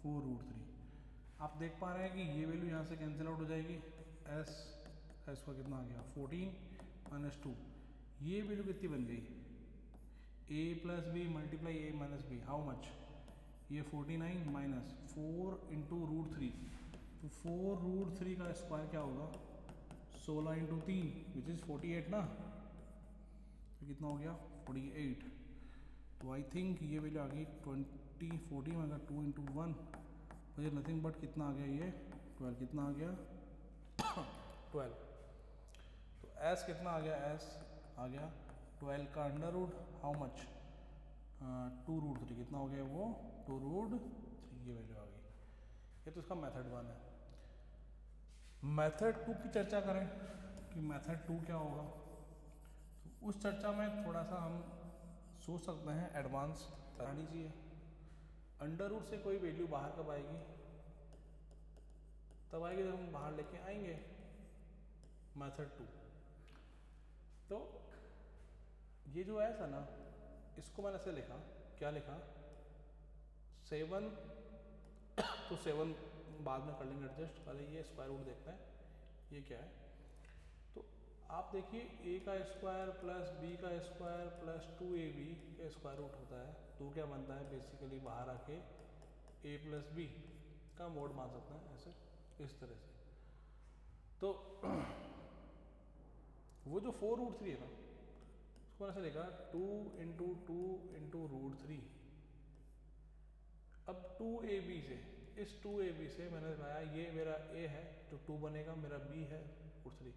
4√3। आप देख पा रहे हैं कि ये वैल्यू यहाँ से कैंसिल आउट हो जाएगी। एस का कितना आ गया 14 - 2। ये वैल्यू कितनी बन गई, a + b multiply a - b, how much, ये 49 माइनस 4 इंटू √3। तो 4√3 का स्क्वायर क्या होगा 16 इंटू 3 विच इज़ 48 ना, तो कितना हो गया 48। तो आई थिंक ये वैल्यू आ गई 20 40 में अगर 2 इंटू 1 मुझे नथिंग बट कितना आ गया ये 12। कितना आ गया 12। तो एस कितना आ गया, एस आ गया 12 का अंडर रूट हाउ मच 2√3। कितना हो गया वो 2√3, ये वैल्यू आ गई। ये तो इसका मेथड 1 है। मेथड 2 की चर्चा करें कि मेथड 2 क्या होगा, तो उस चर्चा में थोड़ा सा हम सोच सकते हैं एडवांस कर लीजिए। अंडर रूट से कोई वैल्यू बाहर कब आएगी, तब आएगी जब हम बाहर लेके आएंगे मेथड 2। तो ये जो है ना इसको मैंने ऐसे लिखा, क्या लिखा 7 तो 7 बाद में कर लेंगे एडजस्ट, पहले ये स्क्वायर रूट देखते हैं ये क्या है। तो आप देखिए a का स्क्वायर प्लस b का स्क्वायर प्लस 2ab का स्क्वायर रूट होता है। तो क्या बनता है बेसिकली बाहर आके a + b का मोड मान सकते हैं ऐसे इस तरह से। तो वो जो 4√3 है ना उसको ऐसे लिखा 2 × 2 × √3 अब 2ab से, इस 2ab से मैंने दिखाया ये मेरा a है जो 2 बनेगा, मेरा b है √3,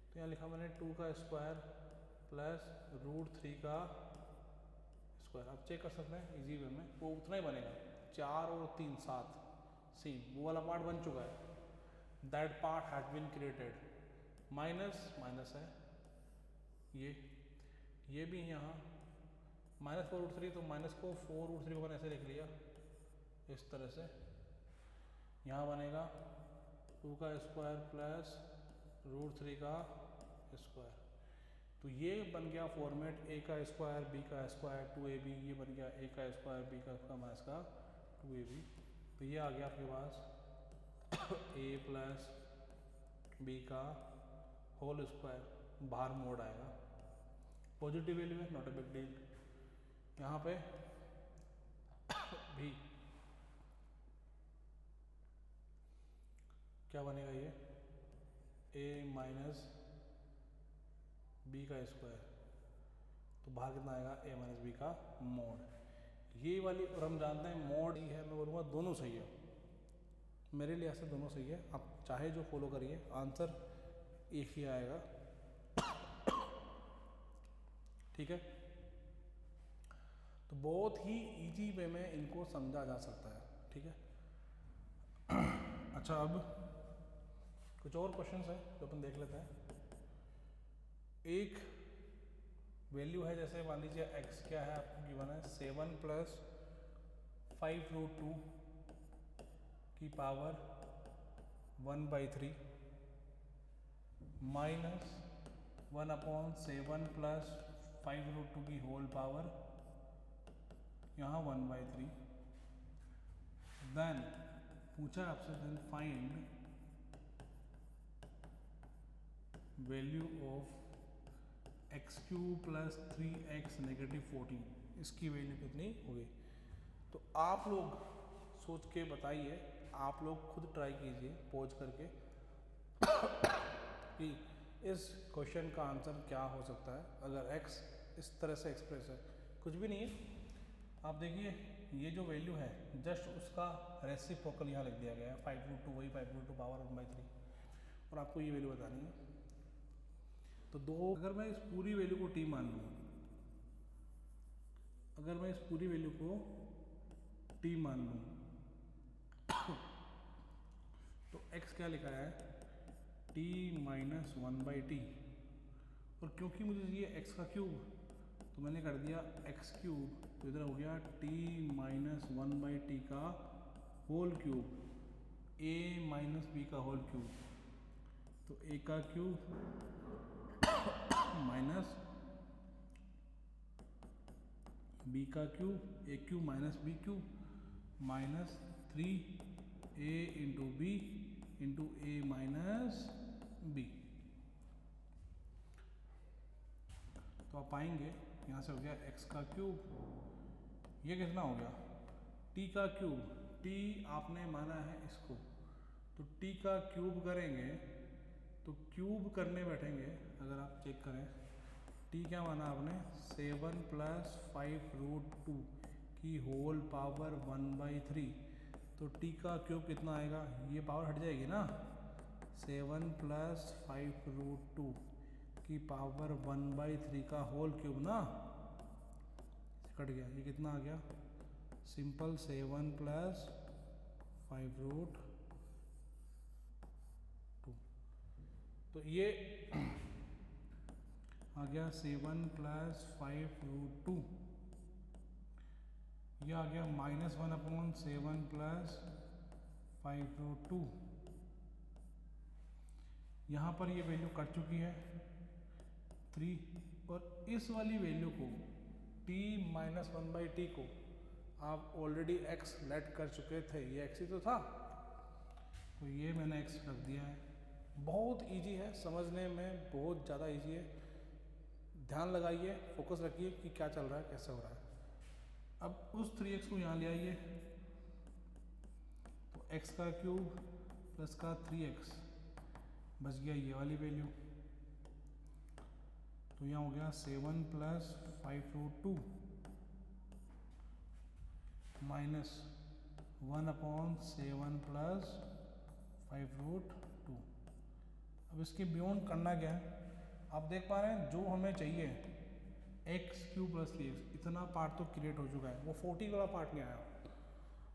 तो यहाँ लिखा मैंने 2 का स्क्वायर प्लस √3 का स्क्वायर। आप चेक कर सकते हैं इजी वे में, वो उतना ही बनेगा, 4 और 3 7 सेम, वो वाला पार्ट बन चुका है, that part has been created. Minus minus है, ये भी यहाँ -4√3, तो माइनस को 4√3 को मैंने ऐसे लिख लिया इस तरह से, यहाँ बनेगा 2 का स्क्वायर प्लस √3 का स्क्वायर। तो ये बन गया फॉर्मेट a का स्क्वायर b का स्क्वायर 2ab, ये बन गया a का स्क्वायर b का स्क्वायर माइनस का 2ab। तो ये आ गया आपके पास a प्लस b का होल स्क्वायर, बाहर मोड आएगा, पॉजिटिव वैल्यू है, नॉट ए बिग डील। यहाँ पे भी क्या बनेगा, ये a माइनस b का स्क्वायर, तो बाहर कितना आएगा a माइनस b का मोड। ये वाली, और हम जानते हैं मोड ही है, मैं बोलूँगा दोनों सही है, मेरे लिए ऐसे दोनों सही है, आप चाहे जो फॉलो करिए, आंसर एक ही आएगा। ठीक है, तो बहुत ही इजी वे में इनको समझा जा सकता है। ठीक है, अच्छा अब कुछ और क्वेश्चंस है जो अपन देख लेते हैं। एक वैल्यू है, जैसे मान लीजिए x क्या है आपको गिवन है 7 प्लस 5√2 की पावर 1/3 माइनस 1/7 प्लस 5√2 की होल पावर यहाँ 1/3। देन पूछा आपसे, then find value of x³ plus 3x negative 14, इसकी वैल्यू कितनी होगी। तो आप लोग सोच के बताइए, आप लोग खुद ट्राई कीजिए पॉज करके कि इस क्वेश्चन का आंसर क्या हो सकता है अगर x इस तरह से एक्सप्रेस है। कुछ भी नहीं है, आप देखिए ये जो वैल्यू है जस्ट उसका रेसिप्रोकल यहाँ लिख दिया गया है, 5√2, वही 5√2 पावर 1/3, और आपको ये वैल्यू बतानी है। तो दो, अगर मैं इस पूरी वैल्यू को t मान लूँ, अगर मैं इस पूरी वैल्यू को t मान लूँ तो x क्या लिखा है, t माइनस 1/t, और क्योंकि मुझे ये x का क्यूब, तो मैंने कर दिया x³, तो इधर हो गया t माइनस 1/t का whole cube, a minus b का होल क्यूब, तो a का क्यूब माइनस b का cube, a³ minus b³ minus 3a into b into a minus b। तो आप पाएंगे यहाँ से हो गया x का क्यूब, ये कितना हो गया t का क्यूब, t आपने माना है इसको, तो t का क्यूब करेंगे, तो क्यूब करने बैठेंगे, अगर आप चेक करें t क्या माना आपने 7 प्लस 5√2 की होल पावर 1/3, तो t का क्यूब कितना आएगा, ये पावर हट जाएगी ना, 7 प्लस 5√2 की पावर 1/3 का होल क्यूब ना, कट गया, ये कितना आ गया, सिंपल 7 प्लस 5√2, तो ये आ गया 7 प्लस 5√2, यह आ गया -1/7 प्लस 5√2। यहाँ पर ये वैल्यू कट चुकी है 3, और इस वाली वैल्यू को t माइनस 1/t को आप ऑलरेडी x लेट कर चुके थे, ये x ही तो था, तो ये मैंने x रख दिया है। बहुत इजी है समझने में, बहुत ज़्यादा इजी है, ध्यान लगाइए, फोकस रखिए कि क्या चल रहा है, कैसे हो रहा है। अब उस 3x को यहाँ ले आइए, तो x का क्यूब प्लस का 3x बच गया ये वाली वैल्यू, तो यहाँ हो गया 7 प्लस 5√2 माइनस 1/7 प्लस 5√2। अब इसके बियॉन्ड करना क्या है, आप देख पा रहे हैं जो हमें चाहिए x³ + 3x, इतना पार्ट तो क्रिएट हो चुका है, वो 40 वाला पार्ट नहीं आया।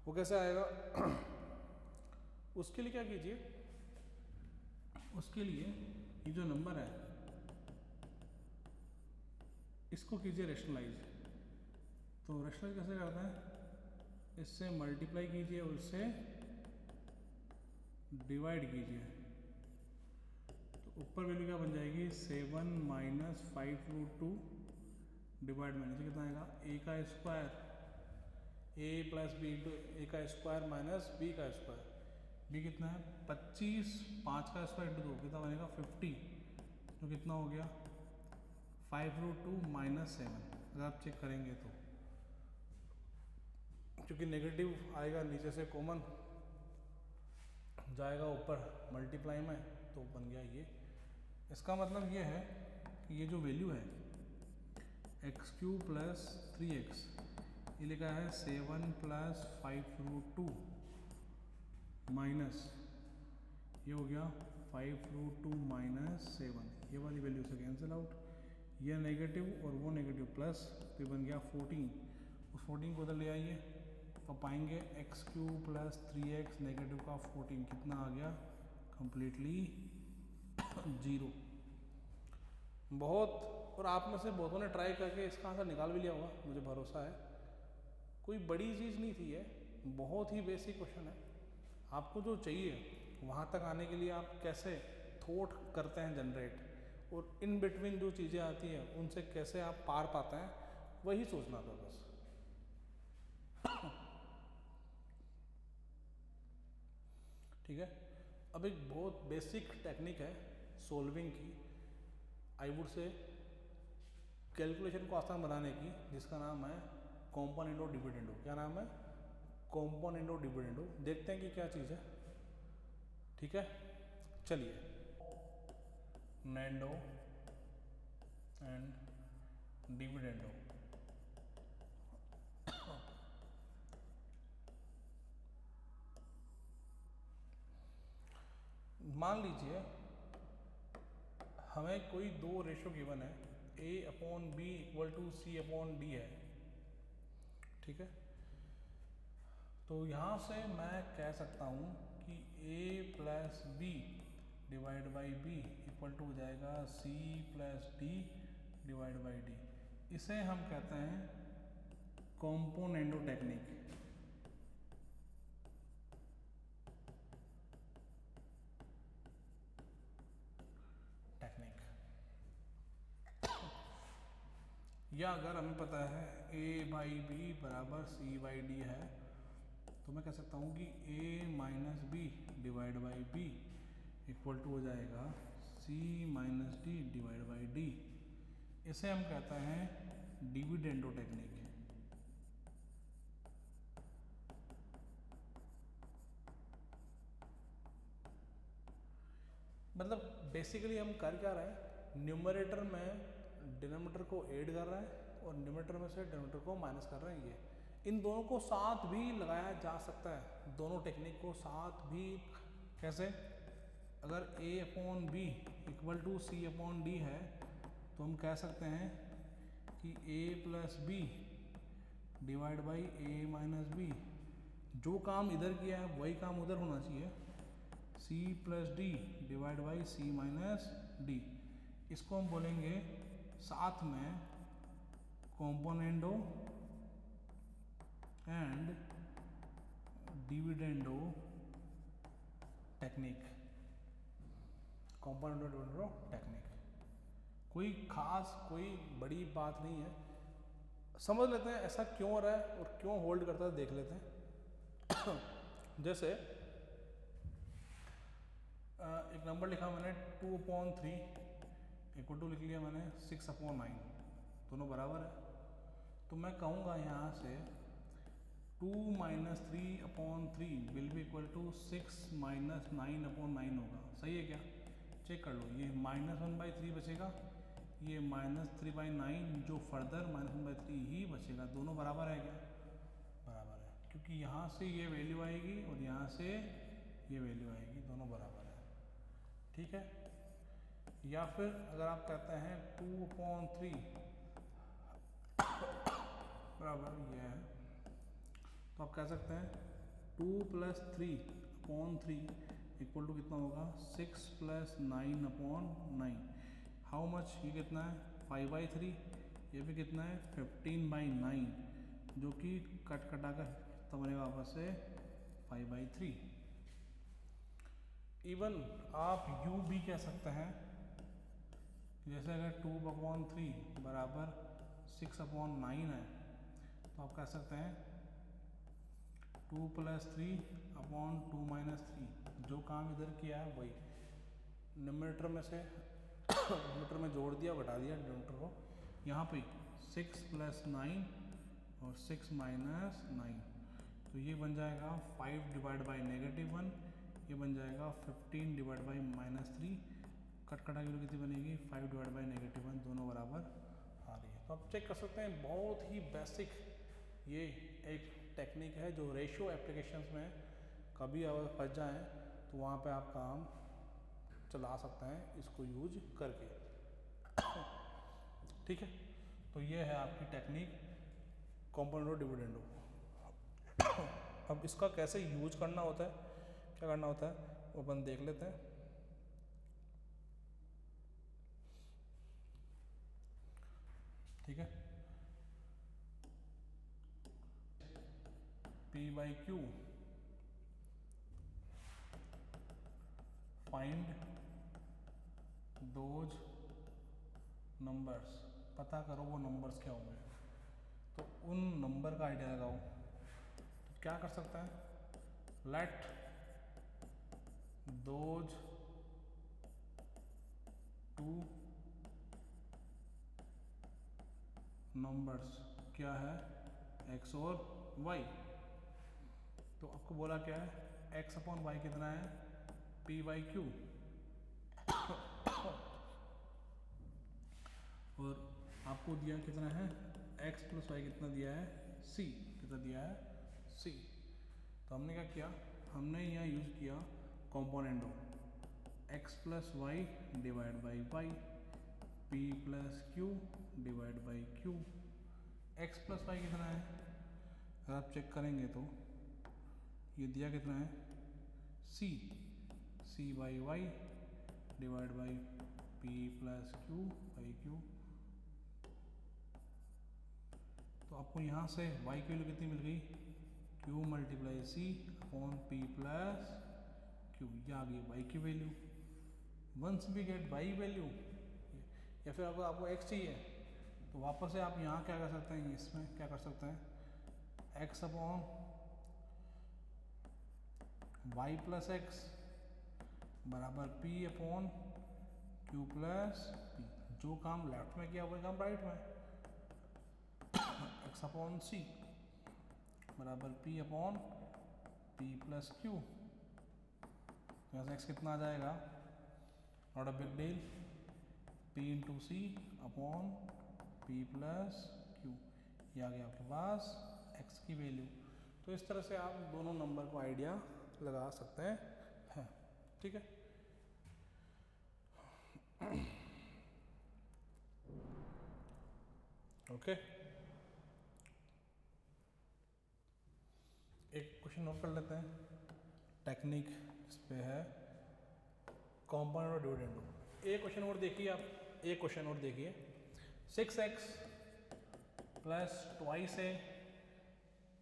वो कैसे आएगा उसके लिए क्या कीजिए, उसके लिए ये जो नंबर है इसको कीजिए रेशनलाइज। तो रेशनलाइज कैसे करते हैं, इससे मल्टीप्लाई कीजिए और इससे डिवाइड कीजिए, तो ऊपर वैल्यू क्या बन जाएगी 7 - 5√2 डिवाइड में नीचे कितना आएगा a² a + b × a² - b²। b कितना है 25, 5² × 2 कितना बनेगा 50, तो कितना हो गया 5√2 - 7। अगर आप चेक करेंगे तो क्योंकि नेगेटिव आएगा नीचे से कॉमन जाएगा ऊपर मल्टीप्लाई में, तो बन गया ये। इसका मतलब ये है कि ये जो वैल्यू है x³ + 3x, ये लिखा है 7 + 5√2 माइनस ये हो गया 5√2 - 7, ये वाली वैल्यू से कैंसिल आउट, ये नेगेटिव और वो नेगेटिव प्लस, तो ये बन गया 14। उस 14 को उधर ले आइए तो पाएंगे x³ + 3x नेगेटिव का 14 कितना आ गया कंप्लीटली 0। बहुत, और आप में से बहुतों ने ट्राई करके इसका आंसर निकाल भी लिया होगा, मुझे भरोसा है। कोई बड़ी चीज़ नहीं थी, ये बहुत ही बेसिक क्वेश्चन है। आपको जो चाहिए वहाँ तक आने के लिए आप कैसे थॉट करते हैं जनरेट, और इन बिटवीन जो चीज़ें आती हैं उनसे कैसे आप पार पाते हैं, वही सोचना था बस। ठीक है, अब एक बहुत बेसिक टेक्निक है सोल्विंग की, आई वुड से कैलकुलेशन को आसान बनाने की, जिसका नाम है कॉम्पोनेंटो डिविडेंडो। क्या नाम है, कॉम्पोनेंटो डिविडेंडो। देखते हैं कि क्या चीज़ है। ठीक है, चलिए, नेंडो एंड डिविडेंडो। मान लीजिए हमें कोई दो रेशो गिवन है, A/B = C/D है। ठीक है, तो यहाँ से मैं कह सकता हूँ कि A + B divide by B equal to हो जाएगा C + D divide by D। इसे हम कहते हैं कॉम्पोनेंटो टेक्निक। या अगर हमें पता है A/B = C/D है, तो मैं कह सकता हूँ कि A - B divide by B equal to हो जाएगा C - D divide by D। इसे हम कहते हैं डिविडेंडो टेक्निक। मतलब बेसिकली हम कर क्या रहे हैं, न्यूमरेटर में डिनोमिनेटर को ऐड कर रहे हैं और न्यूमरेटर में से डिनोमिनेटर को माइनस कर रहे हैं। ये इन दोनों को साथ भी लगाया जा सकता है, दोनों टेक्निक को साथ भी। कैसे, अगर A/B = C/D है, तो हम कह सकते हैं कि A + B divide by A - B, जो काम इधर किया है वही काम उधर होना चाहिए, C + D divide by C - D। इसको हम बोलेंगे साथ में componendo and dividendo technique. Componendo dividendo technique कोई खास, कोई बड़ी बात नहीं है, समझ लेते हैं ऐसा क्यों हो रहा है और क्यों होल्ड करता है, देख लेते हैं। जैसे एक नंबर लिखा मैंने 2/3 इक्वल टू लिख लिया मैंने 6/9, दोनों बराबर है। तो मैं कहूँगा यहाँ से 2 - 3/3 विल बी इक्वल टू 6 - 9/9 होगा। सही है क्या, चेक कर लो। ये -1/3 बचेगा, ये -3/9, जो फर्दर -1/3 ही बचेगा। दोनों बराबर है क्या, बराबर है, क्योंकि यहाँ से ये वैल्यू आएगी और यहाँ से ये वैल्यू आएगी, दोनों बराबर है। ठीक है, या फिर अगर आप कहते हैं 2/3 बराबर ये है, तो आप कह सकते हैं 2 + 3/3 इक्वल टू कितना होगा 6 + 9/9। हाउ मच, ये कितना है 5/3, ये भी कितना है 15/9, जो कि कट कटा कर कितना बनेगा वापस से 5/3। इवन आप यू भी कह सकते हैं, जैसे अगर 2/3 बराबर 6/9 है, तो आप कह सकते हैं 2 + 3/2 - 3। जो काम इधर किया है वही न्यूमरेटर में से न्यूमरेटर में जोड़ दिया, घटा दिया डिनोमिनेटर को। यहाँ पे 6 + 9 और 6 - 9, तो ये बन जाएगा 5 / -1, ये बन जाएगा 15 / -3। कट कटा की कितनी बनेगी 5 / -1, दोनों बराबर आ रही है। तो आप चेक कर सकते हैं, बहुत ही बेसिक ये एक टेक्निक है जो रेशियो एप्लीकेशंस में कभी अगर फंस जाएँ तो वहाँ पे आप काम चला सकते हैं इसको यूज करके। ठीक है, तो ये है आपकी टेक्निक कॉम्पोनेंट और डिविडेंडो। अब इसका कैसे यूज करना होता है, क्या करना होता है, वो अपन देख लेते हैं। ठीक है, P/Q फाइंड दोज नंबर्स, पता करो वो नंबर्स क्या होंगे। तो उन नंबर का आइडिया लगाओ, तो क्या कर सकता है, लेट दोज टू नंबर्स क्या है x और y। तो आपको बोला क्या है x/y कितना है P/Q, और आपको दिया कितना है x + y कितना दिया है c, कितना दिया है c। तो हमने क्या किया, हमने यहाँ यूज किया कॉम्पोनेंटो, x + y divide by y, p + q divide by q। x + y कितना है, अगर आप चेक करेंगे तो ये दिया कितना है c, c/y divide by p + q/q। तो आपको यहाँ से y की वैल्यू कितनी मिल गई, q × c/p + q, ये आ गई y की value. Once we get y value, या फिर आपको x चाहिए, तो वापस से आप यहाँ क्या कर सकते हैं, इसमें क्या कर सकते हैं x/y + x बराबर p/q + p। जो काम लेफ्ट में किया वही काम राइट में, x/c बराबर p/p + q। यहाँ से x कितना आ जाएगा, not a big deal, p × c/p + q। ये आ गया आपके पास x की वैल्यू। तो इस तरह से आप दोनों नंबर को आइडिया लगा सकते हैं। ठीक है, ओके। एक क्वेश्चन नोट कर लेते हैं, टेक्निक इस पे है कॉम्पोनेंट और डिविडेंडो। एक क्वेश्चन और देखिए आप, एक क्वेश्चन और देखिए, 6x + 2a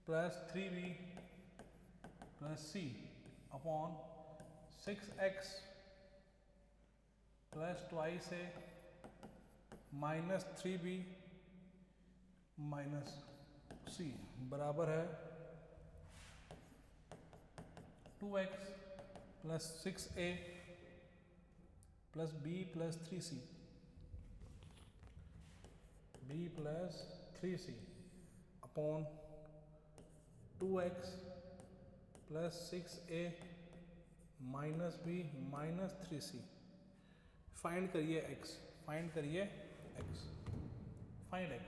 + 3b + c upon 6x + 2a - 3b - c बराबर है 2x + 6a + b + 3c, b + 3c upon 2x + 6a - b - 3c। Find करिए x, फाइंड करिए x, फाइंड x।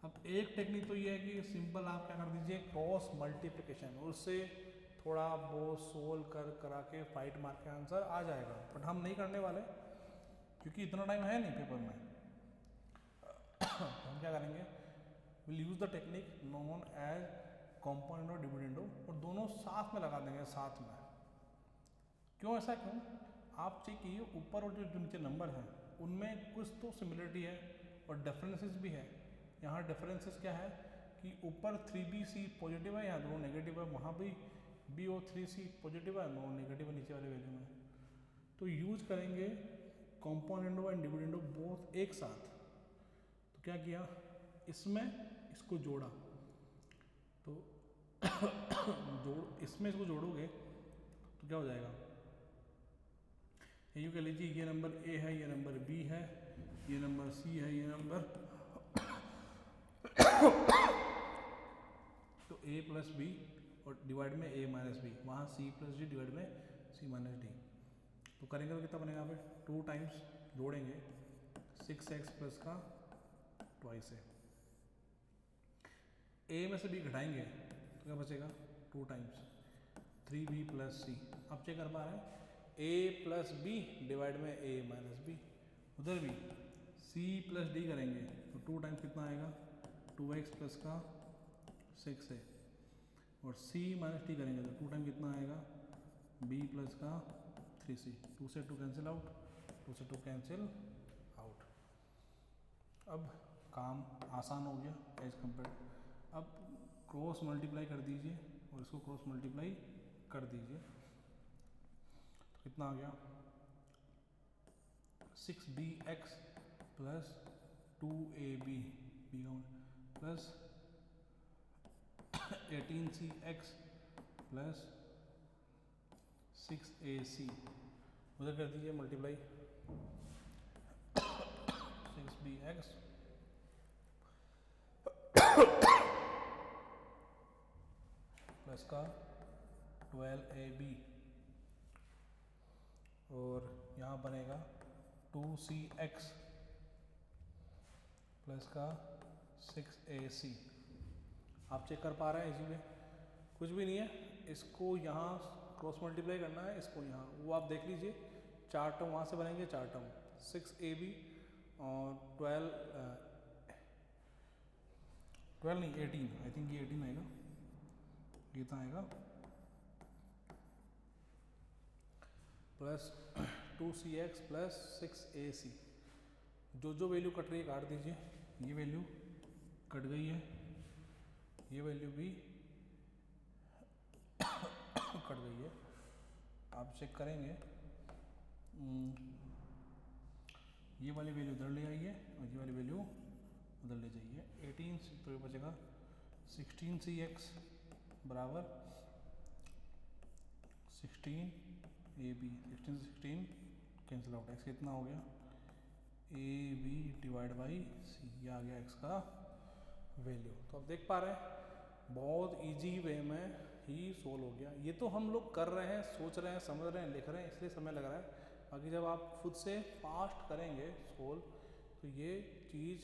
अब एक टेक्निक तो ये है कि सिंपल आप क्या कर दीजिए, क्रॉस मल्टीप्लिकेशन, उससे थोड़ा वो सोल्व करा के फाइट मार के आंसर आ जाएगा, बट हम नहीं करने वाले क्योंकि इतना टाइम है नहीं पेपर में। हम क्या करेंगे, will use the technique known as componendo और डिविडेंडो, और दोनों साथ में लगा देंगे साथ में। क्यों ऐसा क्यों? आप चेक कीजिए ऊपर और जो नीचे नंबर हैं उनमें कुछ तो सिमिलरिटी है और डिफरेंसेस भी है। यहाँ डिफरेंसेस क्या है कि ऊपर 3bc पॉजिटिव है, यहाँ दोनों नेगेटिव है, वहाँ भी b और 3c पॉजिटिव है, दोनों नेगेटिव है नीचे वाले वैल्यू में। तो यूज करेंगे कॉम्पोनेंडो एंड डिविडेंडो बोथ एक साथ। तो क्या किया, इसमें इसको जोड़ा, तो इसमें इसको जोड़ोगे तो क्या हो जाएगा, यूँ कह लीजिए ये नंबर ए है, ये नंबर बी है, ये नंबर सी है, ये नंबर तो a प्लस बी और डिवाइड में a माइनस बी, वहाँ c प्लस डी डिवाइड में c माइनस डी। तो करेंगे तो कितना बनेगा, यहाँ पे 2 टाइम्स जोड़ेंगे 6x प्लस का ट्वाइस है, a में से b घटाएंगे तो क्या बचेगा 2 टाइम्स 3b प्लस सी। अब चेक कर पा रहे हैं a प्लस बी डिवाइड में a माइनस बी, उधर भी c प्लस डी करेंगे तो 2 टाइम्स कितना आएगा 2x प्लस का 6 है, और c माइनस टी करेंगे तो 2 टाइम कितना आएगा b प्लस का 3c, 2 से 2 कैंसिल आउट, 2 से 2 कैंसिल आउट। अब काम आसान हो गया एज कम्पेयर। अब क्रॉस मल्टीप्लाई कर दीजिए और इसको क्रॉस मल्टीप्लाई कर दीजिए तो कितना आ गया 6bx plus 2ab plus 18cx plus 6ac, उधर कर दीजिए मल्टीप्लाई 6bx प्लस का 12ab और यहाँ बनेगा 2cx प्लस का 6ac। आप चेक कर पा रहे हैं इजीली, कुछ भी नहीं है, इसको यहाँ क्रॉस मल्टीप्लाई करना है, इसको यहाँ, वो आप देख लीजिए 4 टर्म वहाँ से बनेंगे, 4 टर्म 6ab और 12 नहीं 18, आई थिंक ये 18 आएगा, कितना आएगा प्लस 2cx प्लस 6ac। जो वैल्यू कट रही है काट दीजिए, ये वैल्यू कट गई है, ये वैल्यू भी कट गई है। आप चेक करेंगे ये वाली वैल्यू उधर ले आइए और ये वाली वैल्यू उधर ले जाइए, 18 तो ये बचेगा 16cx बराबर 16ab, 16 से 16 कैंसिल आउट, x कितना हो गया ab डिवाइड बाई c, ये आ गया x का वैल्यू। तो आप देख पा रहे हैं बहुत इजी वे में ही सोल्व हो गया। ये तो हम लोग कर रहे हैं, सोच रहे हैं, समझ रहे हैं, लिख रहे हैं, इसलिए समय लग रहा है, बाकी जब आप खुद से फास्ट करेंगे सोल्व तो ये चीज़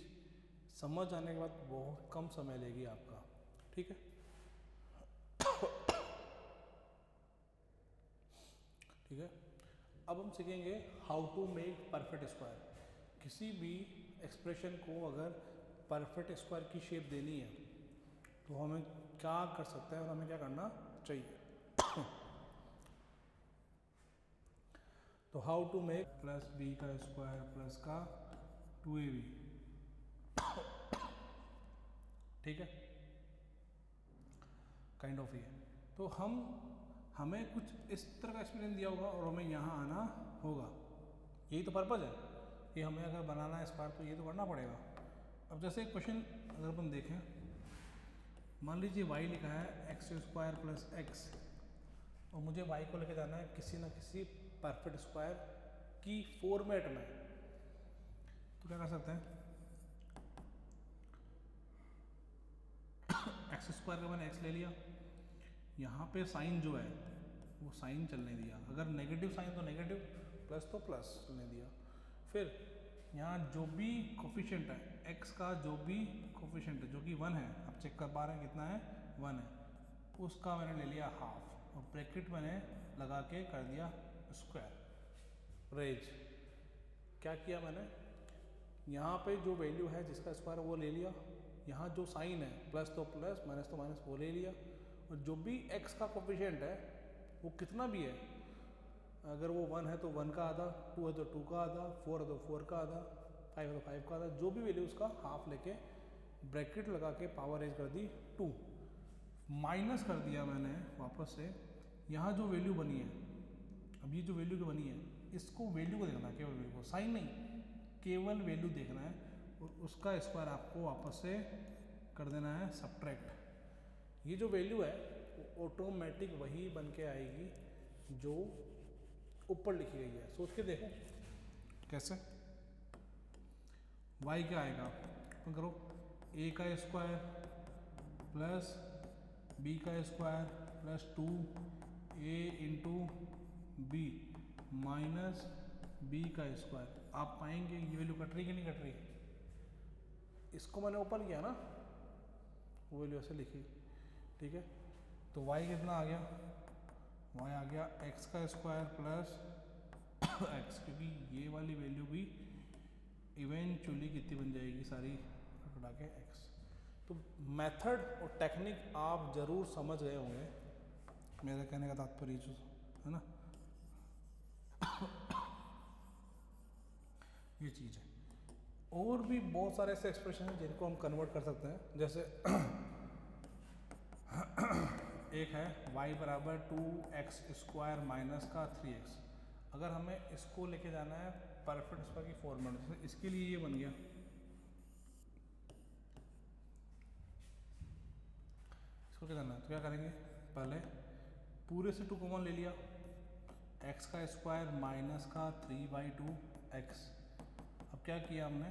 समझ आने के बाद बहुत कम समय लेगी आपका, ठीक है। ठीक है, अब हम सीखेंगे how to make perfect square. किसी भी एक्सप्रेशन को अगर परफेक्ट स्क्वायर की शेप देनी है तो हमें क्या कर सकते हैं और हमें क्या करना चाहिए। तो how to make plus B का स्क्वायर प्लस का 2ab, ठीक है, काइंड ऑफ ये। तो हमें कुछ इस तरह का एक्सपीरियंस दिया होगा और हमें यहाँ आना होगा, यही तो पर्पज़ है कि हमें अगर बनाना है स्क्वायर तो ये तो करना पड़ेगा। अब जैसे एक क्वेश्चन अगर अपन देखें, मान लीजिए y लिखा है x स्क्वायर प्लस x और मुझे y को लेके जाना है किसी ना किसी परफेक्ट स्क्वायर की फॉर्मेट में, तो क्या कर सकते हैं x स्क्वायर का मैंने x ले लिया, यहाँ पे साइन जो है वो साइन चलने दिया, अगर नेगेटिव साइन तो नेगेटिव, प्लस तो प्लस चलने दिया, फिर यहाँ जो भी कोफिशिएंट है x का, जो भी कोफिशिएंट है जो कि 1 है, आप चेक कर पा रहे हैं कितना है, 1 है, उसका मैंने ले लिया हाफ और ब्रैकेट मैंने लगा के कर दिया स्क्वायर। रेज क्या किया मैंने, यहाँ पे जो वैल्यू है जिसका स्क्वायर वो ले लिया, यहाँ जो साइन है प्लस तो प्लस माइनस तो माइनस वो ले लिया, और जो भी x का कोफिशिएंट है वो कितना भी है, अगर वो 1 है तो 1 का आधा, 2 है तो 2 का आधा, 4 है तो 4 का आधा, 5 है तो 5 का आधा, जो भी वैल्यू उसका हाफ लेके ब्रैकेट लगा के पावर रेज कर दी 2, माइनस कर दिया मैंने वापस से यहाँ जो वैल्यू बनी है, अब ये जो वैल्यू बनी है इसको वैल्यू को देखना है, केवल वैल्यू को, साइन नहीं, केवल वैल्यू देखना है और उसका स्क्वायर आपको वापस से कर देना है सब्ट्रैक्ट। ये जो वैल्यू है वो ऑटोमेटिक वही बन के आएगी जो ऊपर लिखी गई है। सोच के देखो कैसे, y क्या आएगा, तो करो a का स्क्वायर प्लस b का square plus 2a into B minus b का स्क्वायर। आप पाएंगे ये वैल्यू कट रही कि नहीं कट रही, इसको मैंने ओपन किया ना, वो वैल्यू ऐसे लिखी, ठीक है। तो y कितना आ गया, y आ गया x का स्क्वायर प्लस x, क्योंकि ये वाली वैल्यू भी इवेंचुअली कितनी बन जाएगी सारी हटा के x। तो मेथड और टेक्निक आप ज़रूर समझ गए होंगे, मेरे कहने का तात्पर्य जो है ना ये चीज़ है। और भी बहुत सारे ऐसे एक्सप्रेशन हैं जिनको हम कन्वर्ट कर सकते हैं, जैसे एक है y बराबर 2x स्क्वायर माइनस का 3x। अगर हमें इसको लेके जाना है परफेक्ट स्क्वायर की फॉर्म में, जैसे इसके लिए ये बन गया, इसको क्या करना है, तो क्या करेंगे, पहले पूरे से 2 कॉमन ले लिया, x का स्क्वायर माइनस का 3/2x। अब क्या किया हमने,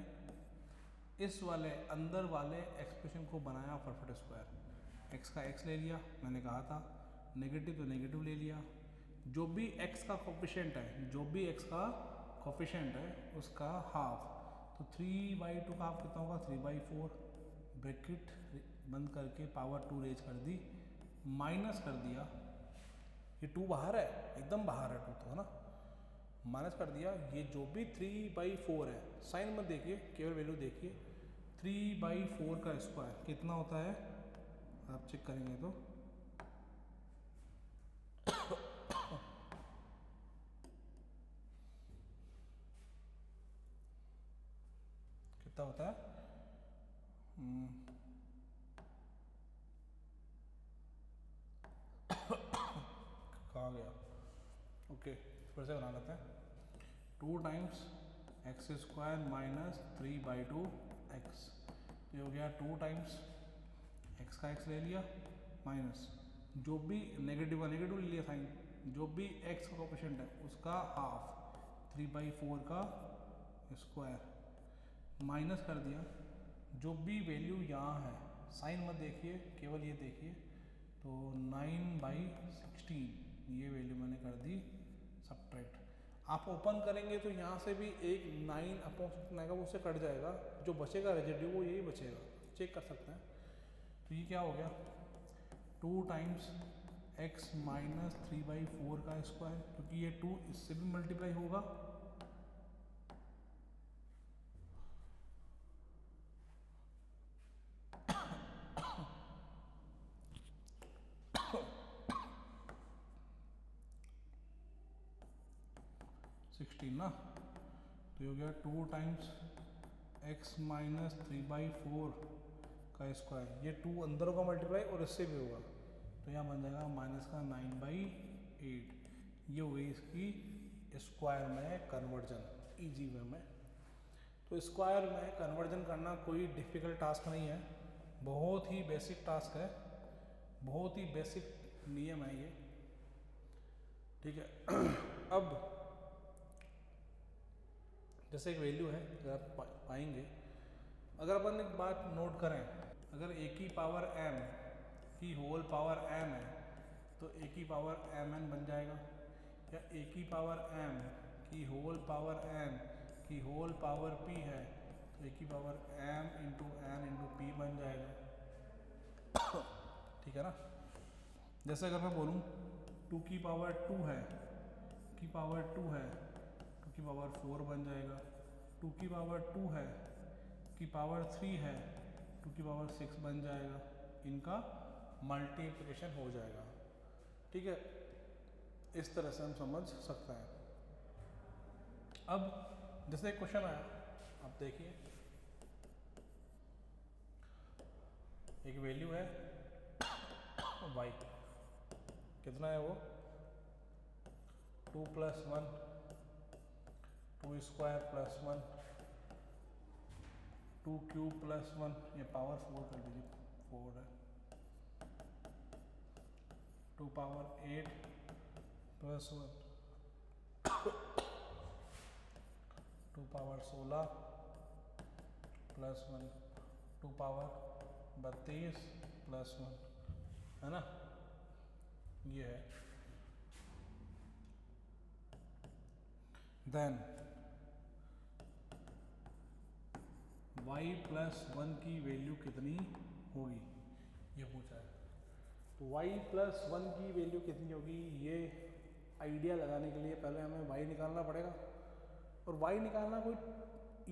इस वाले अंदर वाले एक्सप्रेशन को बनाया परफेक्ट स्क्वायर, x का x ले लिया, मैंने कहा था नेगेटिव तो नेगेटिव ले लिया, जो भी x का कोफिशिएंट है, जो भी x का कोफिशिएंट है उसका हाफ, तो 3/2 का हाफ कितना होगा, 3/4, ब्रैकेट बंद करके पावर 2 रेज कर दी, माइनस कर दिया, ये 2 बाहर है, एकदम बाहर है 2 तो है ना, माइनस कर दिया, ये जो भी 3/4 है, साइन मत देखिए केवल वैल्यू देखिए, 3/4 का स्क्वायर कितना होता है, आप चेक करेंगे तो कितना होता है, कहाँ गया, ओके फिर से बना लेते हैं, 2 times x square minus 3/2x, ये हो गया 2 टाइम्स x का x ले लिया माइनस जो भी नेगेटिव है नेगेटिव ले लिया साइन, जो भी x का कोफिशिएंट है उसका हाफ 3/4 का स्क्वायर माइनस कर दिया, जो भी वैल्यू यहाँ है, साइन मत देखिए केवल ये देखिए, तो 9/16 ये वैल्यू मैंने कर दी सब्ट्रैक्ट। आप ओपन करेंगे तो यहाँ से भी एक 9/16 आएगा, वो उससे कट जाएगा, जो बचेगा रेजिड्यू वो यही बचेगा, चेक कर सकते हैं। तो ये क्या हो गया, 2 टाइम्स x माइनस 3/4 का स्क्वायर, क्योंकि ये 2 इससे भी मल्टीप्लाई होगा, ना, तो ये हो गया 2 टाइम्स x माइनस 3/4 का स्क्वायर, ये 2 अंदर होगा मल्टीप्लाई और इससे भी होगा, तो यहाँ बन जाएगा माइनस का 9/8। ये हो गई इसकी स्क्वायर में कन्वर्जन, इजी वे में। तो स्क्वायर में कन्वर्जन करना कोई डिफ़िकल्ट टास्क नहीं है, बहुत ही बेसिक टास्क है, बहुत ही बेसिक नियम है ये, ठीक है। अब जैसे एक वैल्यू है, अगर आप पाएंगे, अगर अपन एक बात नोट करें, अगर a की पावर m की होल पावर m है तो a की पावर mn बन जाएगा, या a की पावर m की होल पावर n की होल पावर p है तो a की power m into n into P बन जाएगा। ठीक है ना। जैसे अगर मैं बोलूँ 2 की पावर 2 है, 2 की पावर 2 है, 2 की पावर 4 बन जाएगा। 2 की पावर 2 है, की पावर 3 है, 2 की पावर 6 बन जाएगा। इनका मल्टीप्लिकेशन हो जाएगा। ठीक है, इस तरह से हम समझ सकते हैं। अब जैसे एक क्वेश्चन आया, आप देखिए, एक वैल्यू है y, कितना है वो 2 + 1, 2 स्क्वायर प्लस 1, 2 क्यूब प्लस 1, ये पावर 4 कर दीजिए, 4 है, 2 power 8 plus 1, 2 power 16 plus 1, 2 power 32 plus 1, है ना, ये है। देन y + 1 की वैल्यू कितनी होगी, ये पूछा है। तो y + 1 की वैल्यू कितनी होगी, ये आइडिया लगाने के लिए पहले हमें y निकालना पड़ेगा। और y निकालना कोई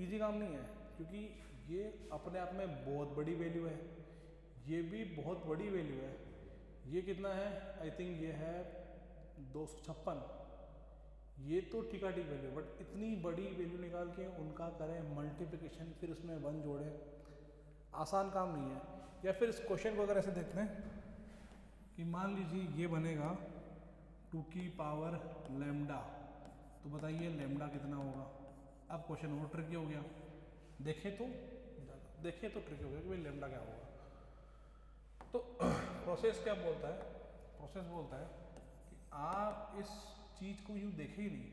इजी काम नहीं है, क्योंकि ये अपने आप में बहुत बड़ी वैल्यू है, ये भी बहुत बड़ी वैल्यू है। ये कितना है, आई थिंक ये है 256, ये तो ठीक वैल्यू, बट इतनी बड़ी वैल्यू निकाल के उनका करें मल्टीप्लिकेशन, फिर उसमें 1 जोड़ें, आसान काम नहीं है। या फिर इस क्वेश्चन को अगर ऐसे देखते हैं कि मान लीजिए ये बनेगा 2 की पावर लैम्डा, तो बताइए लैम्डा कितना होगा। अब क्वेश्चन और ट्रिकी हो गया, देखें तो ट्रिकी हो गया कि भाई लैम्डा क्या होगा। तो प्रोसेस क्या बोलता है, प्रोसेस बोलता है कि आप इस चीज़ को यूँ देखे ही नहीं,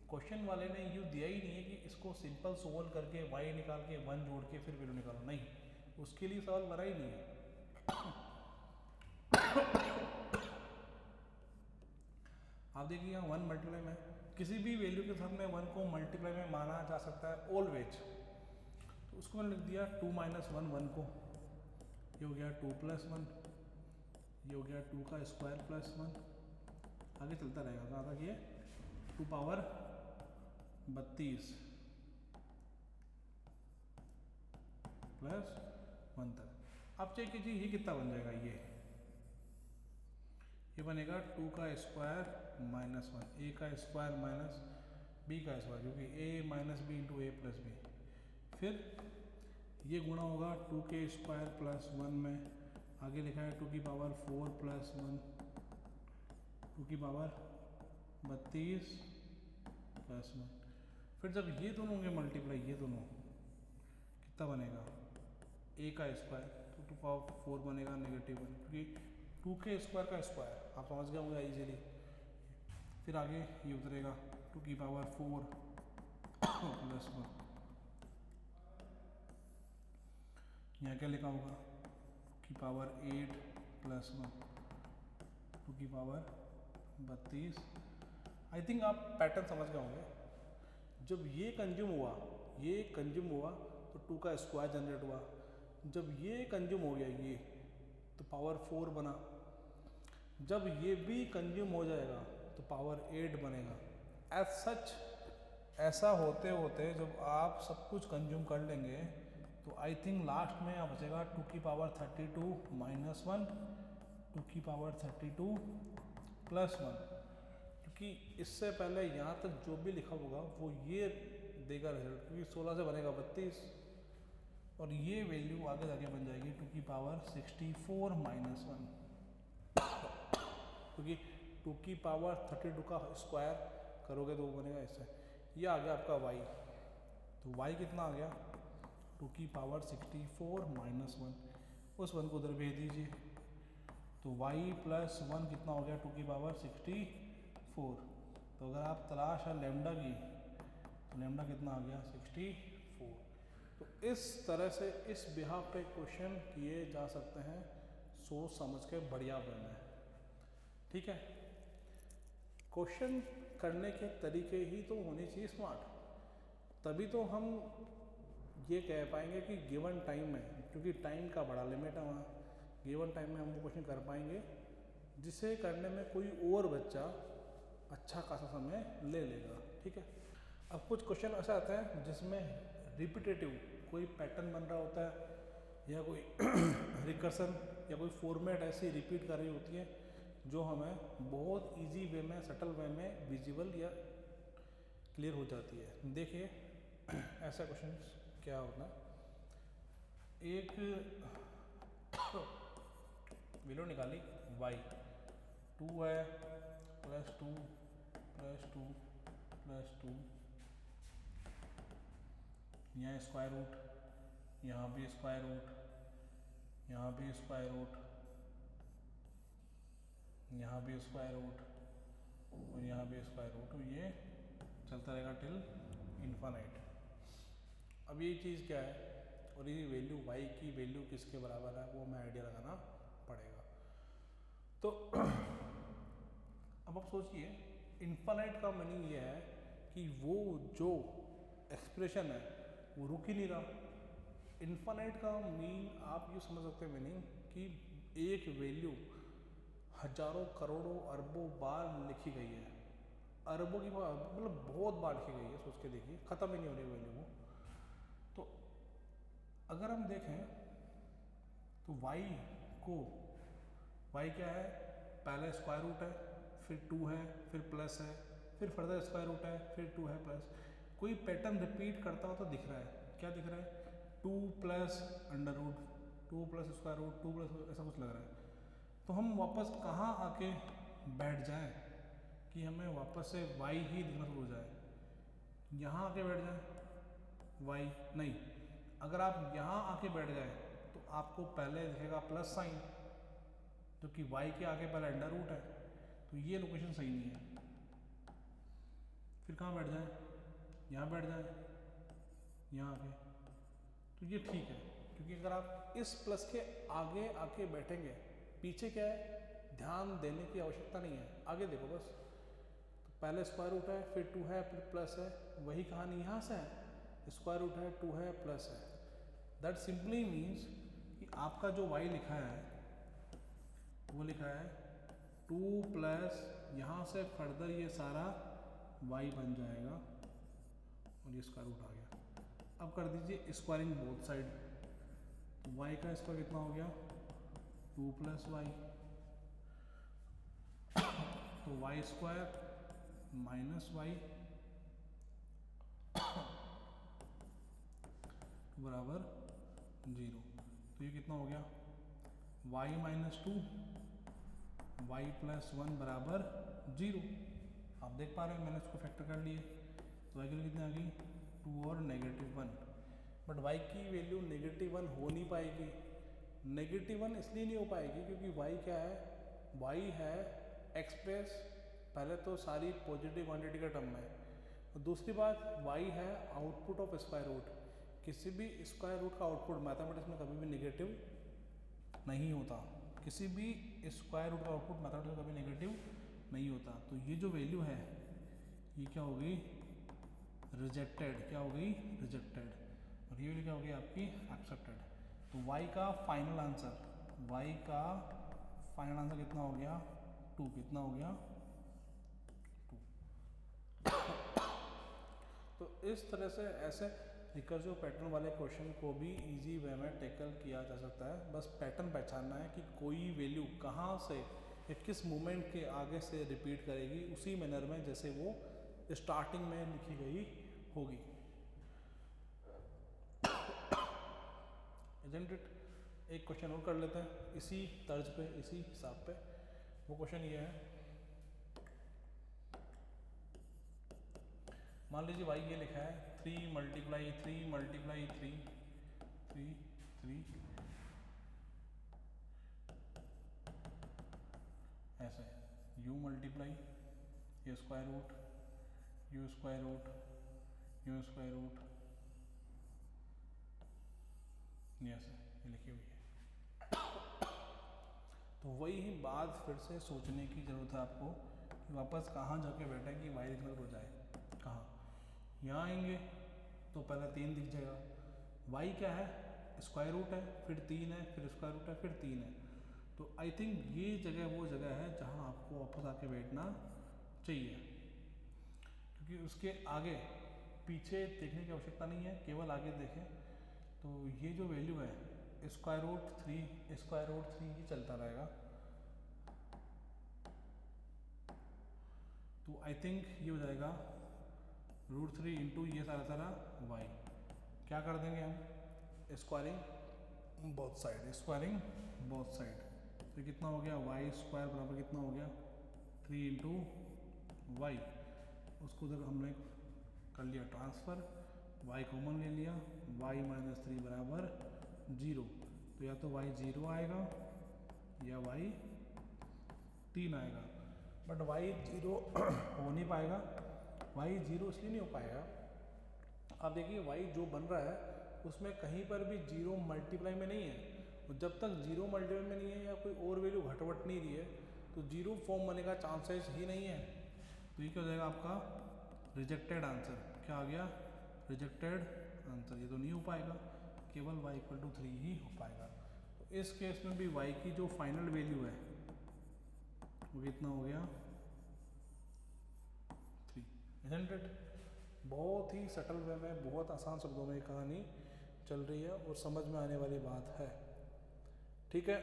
क्वेश्चन वाले ने यूँ दिया ही नहीं है कि इसको सिंपल सोल्व करके y निकाल के 1 जोड़ के फिर वैल्यू निकालो, नहीं, उसके लिए सवाल बना ही नहीं है। आप देखिए यहाँ 1 मल्टीप्लाई में, किसी भी वैल्यू के साथ में 1 को मल्टीप्लाई में माना जा सकता है ऑलवेज। तो उसको मैंने लिख दिया 2 - 1 1 को, ये हो गया 2 + 1, ये हो गया 2 का स्क्वायर प्लस 1, आगे चलता रहेगा। कहाँ तक ये 2 पावर 32 प्लस 1 तक। अब चेक कीजिए ये कितना बन जाएगा, ये बनेगा 2 का स्क्वायर -1, a का स्क्वायर माइनस b का स्क्वायर, क्योंकि a - b into a + b। फिर ये गुणा होगा 2 के स्क्वायर प्लस 1 में, आगे लिखा है 2 की पावर 4 + 1, 2 की पावर 32 + 1। फिर जब ये दोनों होंगे मल्टीप्लाई, ये दोनों कितना बनेगा, a का स्क्वायर, तो 2 पावर 4 बनेगा -1, क्योंकि 2 के स्क्वायर का स्क्वायर, आप समझ गए होंगे इजीली। फिर आगे ये उतरेगा 2 की पावर 4 + 1, यहाँ क्या लिखा होगा 2 की पावर 8 + 1, 2 की पावर 32। आई थिंक आप पैटर्न समझ गए होंगे। जब ये कंज्यूम हुआ तो 2 का स्क्वायर जनरेट हुआ, जब ये कंज्यूम हो गया ये, तो पावर 4 बना, जब ये भी कंज्यूम हो जाएगा तो पावर 8 बनेगा। एज सच ऐसा होते होते जब आप सब कुछ कंज्यूम कर लेंगे तो आई थिंक लास्ट में आप बचेगा 2 की पावर 32 - 1, 2 की पावर 32 + 1, क्योंकि इससे पहले यहाँ तक जो भी लिखा होगा वो ये देगा रिजल्ट, क्योंकि 16 से बनेगा 32, और ये वैल्यू आगे जाके बन जाएगी 2 की पावर 64 - 1, क्योंकि 2 की पावर 32 का स्क्वायर करोगे तो वो बनेगा इससे। ये आ गया आपका y, तो y कितना आ गया 2 की पावर 64 - 1, उस 1 को उधर भेज दीजिए, तो y + 1 कितना हो गया 2 की पावर 64। तो अगर आप तलाश है लैम्डा की, तो लैम्डा कितना आ गया 64। तो इस तरह से इस बिहाफ पे क्वेश्चन किए जा सकते हैं, सोच समझ के बढ़िया बनना है। ठीक है, क्वेश्चन करने के तरीके ही तो होने चाहिए स्मार्ट। तभी तो हम ये कह पाएंगे कि गिवन टाइम में, क्योंकि टाइम का बड़ा लिमिट है वहाँ, गिवन टाइम में हम वो क्वेश्चन कर पाएंगे जिसे करने में कोई और बच्चा अच्छा खासा समय ले लेगा। ठीक है। अब कुछ क्वेश्चन ऐसा आता है जिसमें रिपीटेटिव कोई पैटर्न बन रहा होता है या कोई रिकर्सन या कोई फॉर्मेट ऐसी रिपीट कर रही होती है जो हमें बहुत इजी वे में, सटल वे में विजिबल या क्लियर हो जाती है। देखिए ऐसा क्वेश्चन क्या होता है, एक वैल्यू निकाली y 2 है +2 +2 +2, यहाँ स्क्वायर रूट, यहाँ भी स्क्वायर रूट, यहाँ भी स्क्वायर रूट, यहाँ भी स्क्वायर रूट और यहाँ भी स्क्वायर रूट, तो ये चलता रहेगा टिल इन्फानाइट। अब ये चीज़ क्या है और ये वैल्यू y की वैल्यू किसके बराबर है वो हमें आइडिया लगाना पड़ेगा। तो अब आप सोचिए, इन्फानाइट का मीनिंग ये है कि वो जो एक्सप्रेशन है वो रुक ही नहीं रहा। इन्फानाइट का मीन आप ये समझ सकते हैं मीनिंग कि एक वैल्यू हजारों करोड़ों अरबों बार लिखी गई है, अरबों की मतलब बहुत बार लिखी गई है, सोच के देखिए, ख़त्म ही नहीं हो रही वैल्यू वो। तो अगर हम देखें तो y को, y क्या है, पहले स्क्वायर रूट है, फिर 2 है, फिर प्लस है, फिर फर्दर स्क्वायर रूट है, फिर 2 है प्लस। कोई पैटर्न रिपीट करता हो तो दिख रहा है, क्या दिख रहा है, 2 plus under root, 2 plus square root, 2 plus, ऐसा कुछ लग रहा है। तो हम वापस कहाँ आके बैठ जाएं कि हमें वापस से y ही दिखना शुरू हो जाए, यहाँ आके बैठ जाए y नहीं। अगर आप यहाँ आके बैठ गए तो आपको पहले दिखेगा प्लस साइन, जो कि y के आगे पहले अंडर रूट है, तो ये लोकेशन सही नहीं है। फिर कहाँ बैठ जाए, यहाँ बैठ जाए, यहाँ आके, तो ये ठीक है, क्योंकि अगर आप इस प्लस के आगे आके बैठेंगे, पीछे क्या है, ध्यान देने की आवश्यकता नहीं है, आगे देखो बस। तो पहले स्क्वायर रूट है, फिर 2 है, फिर प्लस है, वही कहानी यहाँ से है, स्क्वायर रूट है, 2 है, प्लस है। दैट सिंपली मीन्स कि आपका जो y लिखा है वो लिखा है 2 प्लस, यहाँ से फर्दर ये सारा y बन जाएगा और ये स्क्वायर रूट आ गया। अब कर दीजिए स्क्वायरिंग बोथ साइड, तो y का स्क्वायर कितना हो गया, 2 प्लस y, तो y स्क्वायर माइनस y बराबर 0। तो ये कितना हो गया, y माइनस 2 y प्लस 1 बराबर 0। आप देख पा रहे हैं मैंने इसको फैक्टर कर लिए, तो y की वैल्यू कितनी आ गई, 2 और -1। बट y की वैल्यू -1 हो नहीं पाएगी। -1 इसलिए नहीं हो पाएगी क्योंकि y क्या है, y है एक्सप्रेस पहले तो सारी पॉजिटिव क्वांटिटी का टर्म है, और दूसरी बात y है आउटपुट ऑफ स्क्वायर रूट। किसी भी स्क्वायर रूट का आउटपुट मैथमेटिक्स में कभी भी नेगेटिव नहीं होता, किसी भी स्क्वायर रूट का आउटपुट मैथमेटिक्स में कभी नेगेटिव नहीं होता। तो ये जो वैल्यू है ये क्या हो गई, रिजेक्टेड, क्या हो गई, रिजेक्टेड, और ये वैल्यू क्या हो गई आपकी, एक्सेप्टेड। तो y का फाइनल आंसर, y का फाइनल आंसर कितना हो गया, 2, कितना हो गया, 2। तो इस तरह से ऐसे रिकर्सिव पैटर्न वाले क्वेश्चन को भी इजी वे में टैकल किया जा सकता है। बस पैटर्न पहचानना है कि कोई वैल्यू कहाँ से या किस मोमेंट के आगे से रिपीट करेगी, उसी मैनर में जैसे वो स्टार्टिंग में लिखी गई होगी। Isn't it? एक क्वेश्चन और कर लेते हैं इसी तर्ज पे, इसी हिसाब पे। वो क्वेश्चन ये है, मान लीजिए भाई ये लिखा है 3 मल्टीप्लाई 3 मल्टीप्लाई 3 3 3 ऐसे, u मल्टीप्लाई ये square root, u square root, u square root, ये ऐसे ये लिखी हुई है। तो वही बात फिर से सोचने की ज़रूरत है आपको कि वापस कहाँ जाके बैठे कि y लिखना हो जाए, कहाँ, यहाँ आएंगे तो पहले 3 दिख जाएगा। y क्या है, स्क्वायर रूट है, फिर 3 है, फिर स्क्वायर रूट है, फिर 3 है। तो आई थिंक ये जगह वो जगह है जहाँ आपको वापस आके बैठना चाहिए, क्योंकि उसके आगे पीछे देखने की आवश्यकता नहीं है, केवल आगे देखें। तो ये जो वैल्यू है स्क्वायर रूट थ्री ही चलता रहेगा। तो आई थिंक ये हो जाएगा √3 इंटू ये सारा y। क्या कर देंगे हम, स्क्वायरिंग बोथ साइड। तो कितना हो गया, y स्क्वायर बराबर कितना हो गया 3 इंटू वाई। उसको उधर हमने कर लिया ट्रांसफ़र, y कॉमन ले लिया, y - 3 बराबर 0। तो या तो y 0 आएगा या y 3 आएगा, बट y 0 हो नहीं पाएगा। y 0 इसलिए नहीं हो पाएगा, आप देखिए y जो बन रहा है उसमें कहीं पर भी 0 मल्टीप्लाई में नहीं है। तो जब तक 0 मल्टीप्लाई में नहीं है या कोई और वैल्यू घटवट नहीं रही है तो 0 फॉर्म बनने का चांसेस ही नहीं है। तो ये क्या हो जाएगा आपका रिजेक्टेड आंसर। क्या आ गया, रिजेक्टेड आंसर। ये तो नहीं हो पाएगा, केवल y = 3 ही हो पाएगा। तो इस केस में भी y की जो फाइनल वैल्यू है वो कितना हो गया 3, isn't it? बहुत ही सटल वे में, बहुत आसान शब्दों में कहानी चल रही है और समझ में आने वाली बात है, ठीक है।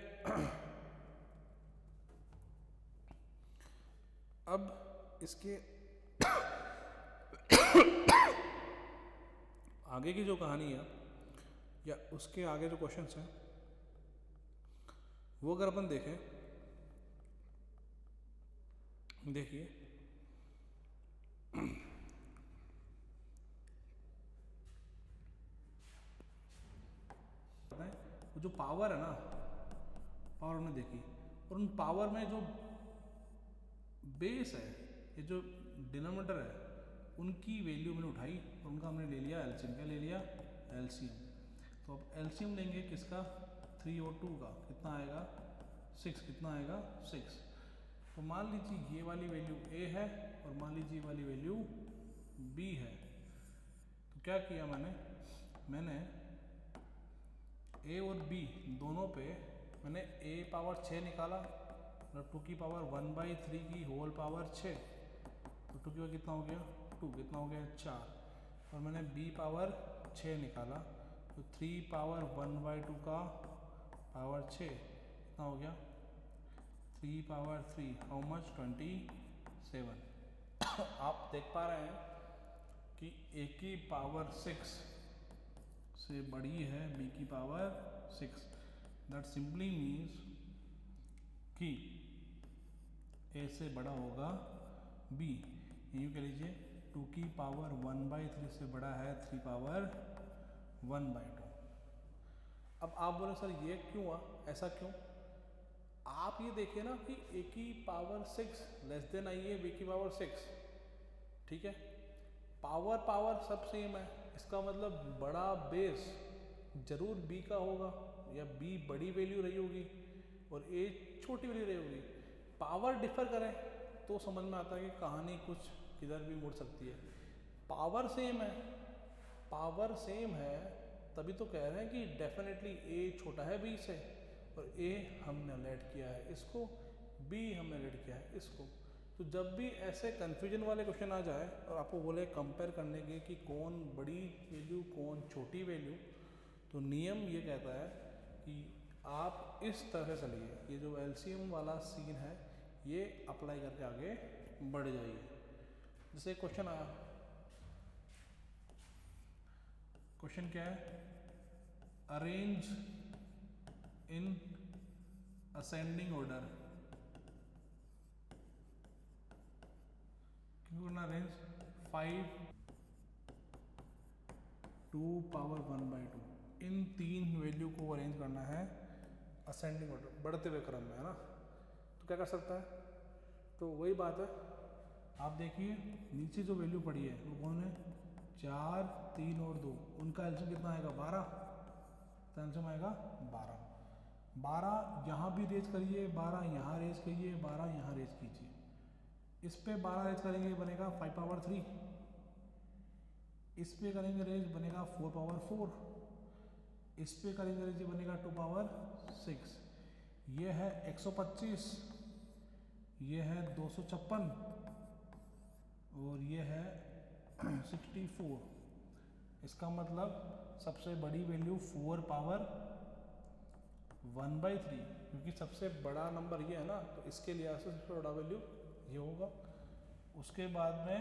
अब इसके आगे की जो कहानी है या उसके आगे जो क्वेश्चंस हैं वो अगर अपन देखें, देखिए वो जो पावर है ना, पावर हमने देखी, और उन पावर में जो बेस है, ये जो डिनोमिनेटर है, उनकी वैल्यू मैंने उठाई और उनका हमने ले लिया एलसीएम। क्या ले लिया, एलसीएम। तो अब एलसीएम लेंगे किसका, 3 और 2 का, कितना आएगा 6। कितना आएगा 6। तो मान लीजिए ये वाली वैल्यू ए है और मान लीजिए ये वाली वैल्यू बी है। तो क्या किया मैंने ए और बी दोनों पे मैंने a पावर 6 निकाला और 2 की पावर 1/3 की होल पावर 6। तो 2 की पावर कितना हो गया 2, कितना हो गया 4। और मैंने b पावर 6 निकाला, तो 3 पावर 1/2 का पावर 6 कितना हो गया 3 पावर 3, हाउ मच 27। आप देख पा रहे हैं कि a की पावर 6 से बड़ी है b की पावर 6। दैट सिंपली मीन्स कि a से बड़ा होगा b। यूँ कह लीजिए 2 की पावर 1/3 से बड़ा है 3 पावर 1/2। अब आप बोले सर ये क्यों हुआ, ऐसा क्यों? आप ये देखिए ना कि a की पावर 6 लेस देन आई है b की पावर 6, ठीक है। पावर सब सेम है, इसका मतलब बड़ा बेस जरूर b का होगा या b बड़ी वैल्यू रही होगी और a छोटी वैल्यू रही होगी। पावर डिफर करें तो समझ में आता है कि कहानी कुछ किधर भी मुड़ सकती है। पावर सेम है तभी तो कह रहे हैं कि डेफिनेटली a छोटा है b से, और a हमने लेट किया है इसको, b हमने लेट किया है इसको। तो जब भी ऐसे कन्फ्यूजन वाले क्वेश्चन आ जाए और आपको बोले कंपेयर करने के कि कौन बड़ी वैल्यू कौन छोटी वैल्यू, तो नियम ये कहता है कि आप इस तरह से चलिए, ये जो एलसीएम वाला सीन है ये अप्लाई करके आगे बढ़ जाइए। जैसे क्वेश्चन आया, क्वेश्चन क्या है, arrange in ascending order. Arrange 5 2 power 1/2, in 3 value को अरेंज करना है असेंडिंग ऑर्डर, बढ़ते हुए क्रम में, है ना। तो क्या कर सकता है, तो वही बात है, आप देखिए नीचे जो वैल्यू पड़ी है वो कौन है 4 3 और 2, उनका एलसीएम कितना आएगा 12। तो एलसीएम आएगा 12 यहाँ भी रेज करिए, 12 यहाँ रेज करिए, 12 यहाँ रेज कीजिए। इस पे 12 रेज करेंगे बनेगा 5 पावर 3, इस पे करेंगे रेज बनेगा 4 पावर 4, इस पे करेंगे रेज बनेगा 2 पावर 6, ये है 125, ये है 256 और ये है 64। इसका मतलब सबसे बड़ी वैल्यू 4 पावर 1/3, क्योंकि सबसे बड़ा नंबर ये है ना, तो इसके लिए सबसे बड़ा वैल्यू ये होगा। उसके बाद में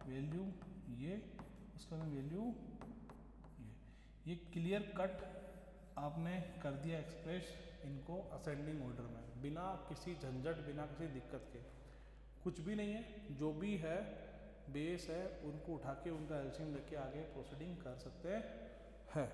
वैल्यू ये, उसके बाद वैल्यू ये क्लियर कट आपने कर दिया एक्सप्रेस इनको असेंडिंग ऑर्डर में, बिना किसी झंझट, बिना किसी दिक्कत के। कुछ भी नहीं है, जो भी है बेस है उनको उठा के उनका एलसीएम लेके आगे प्रोसीडिंग कर सकते हैं।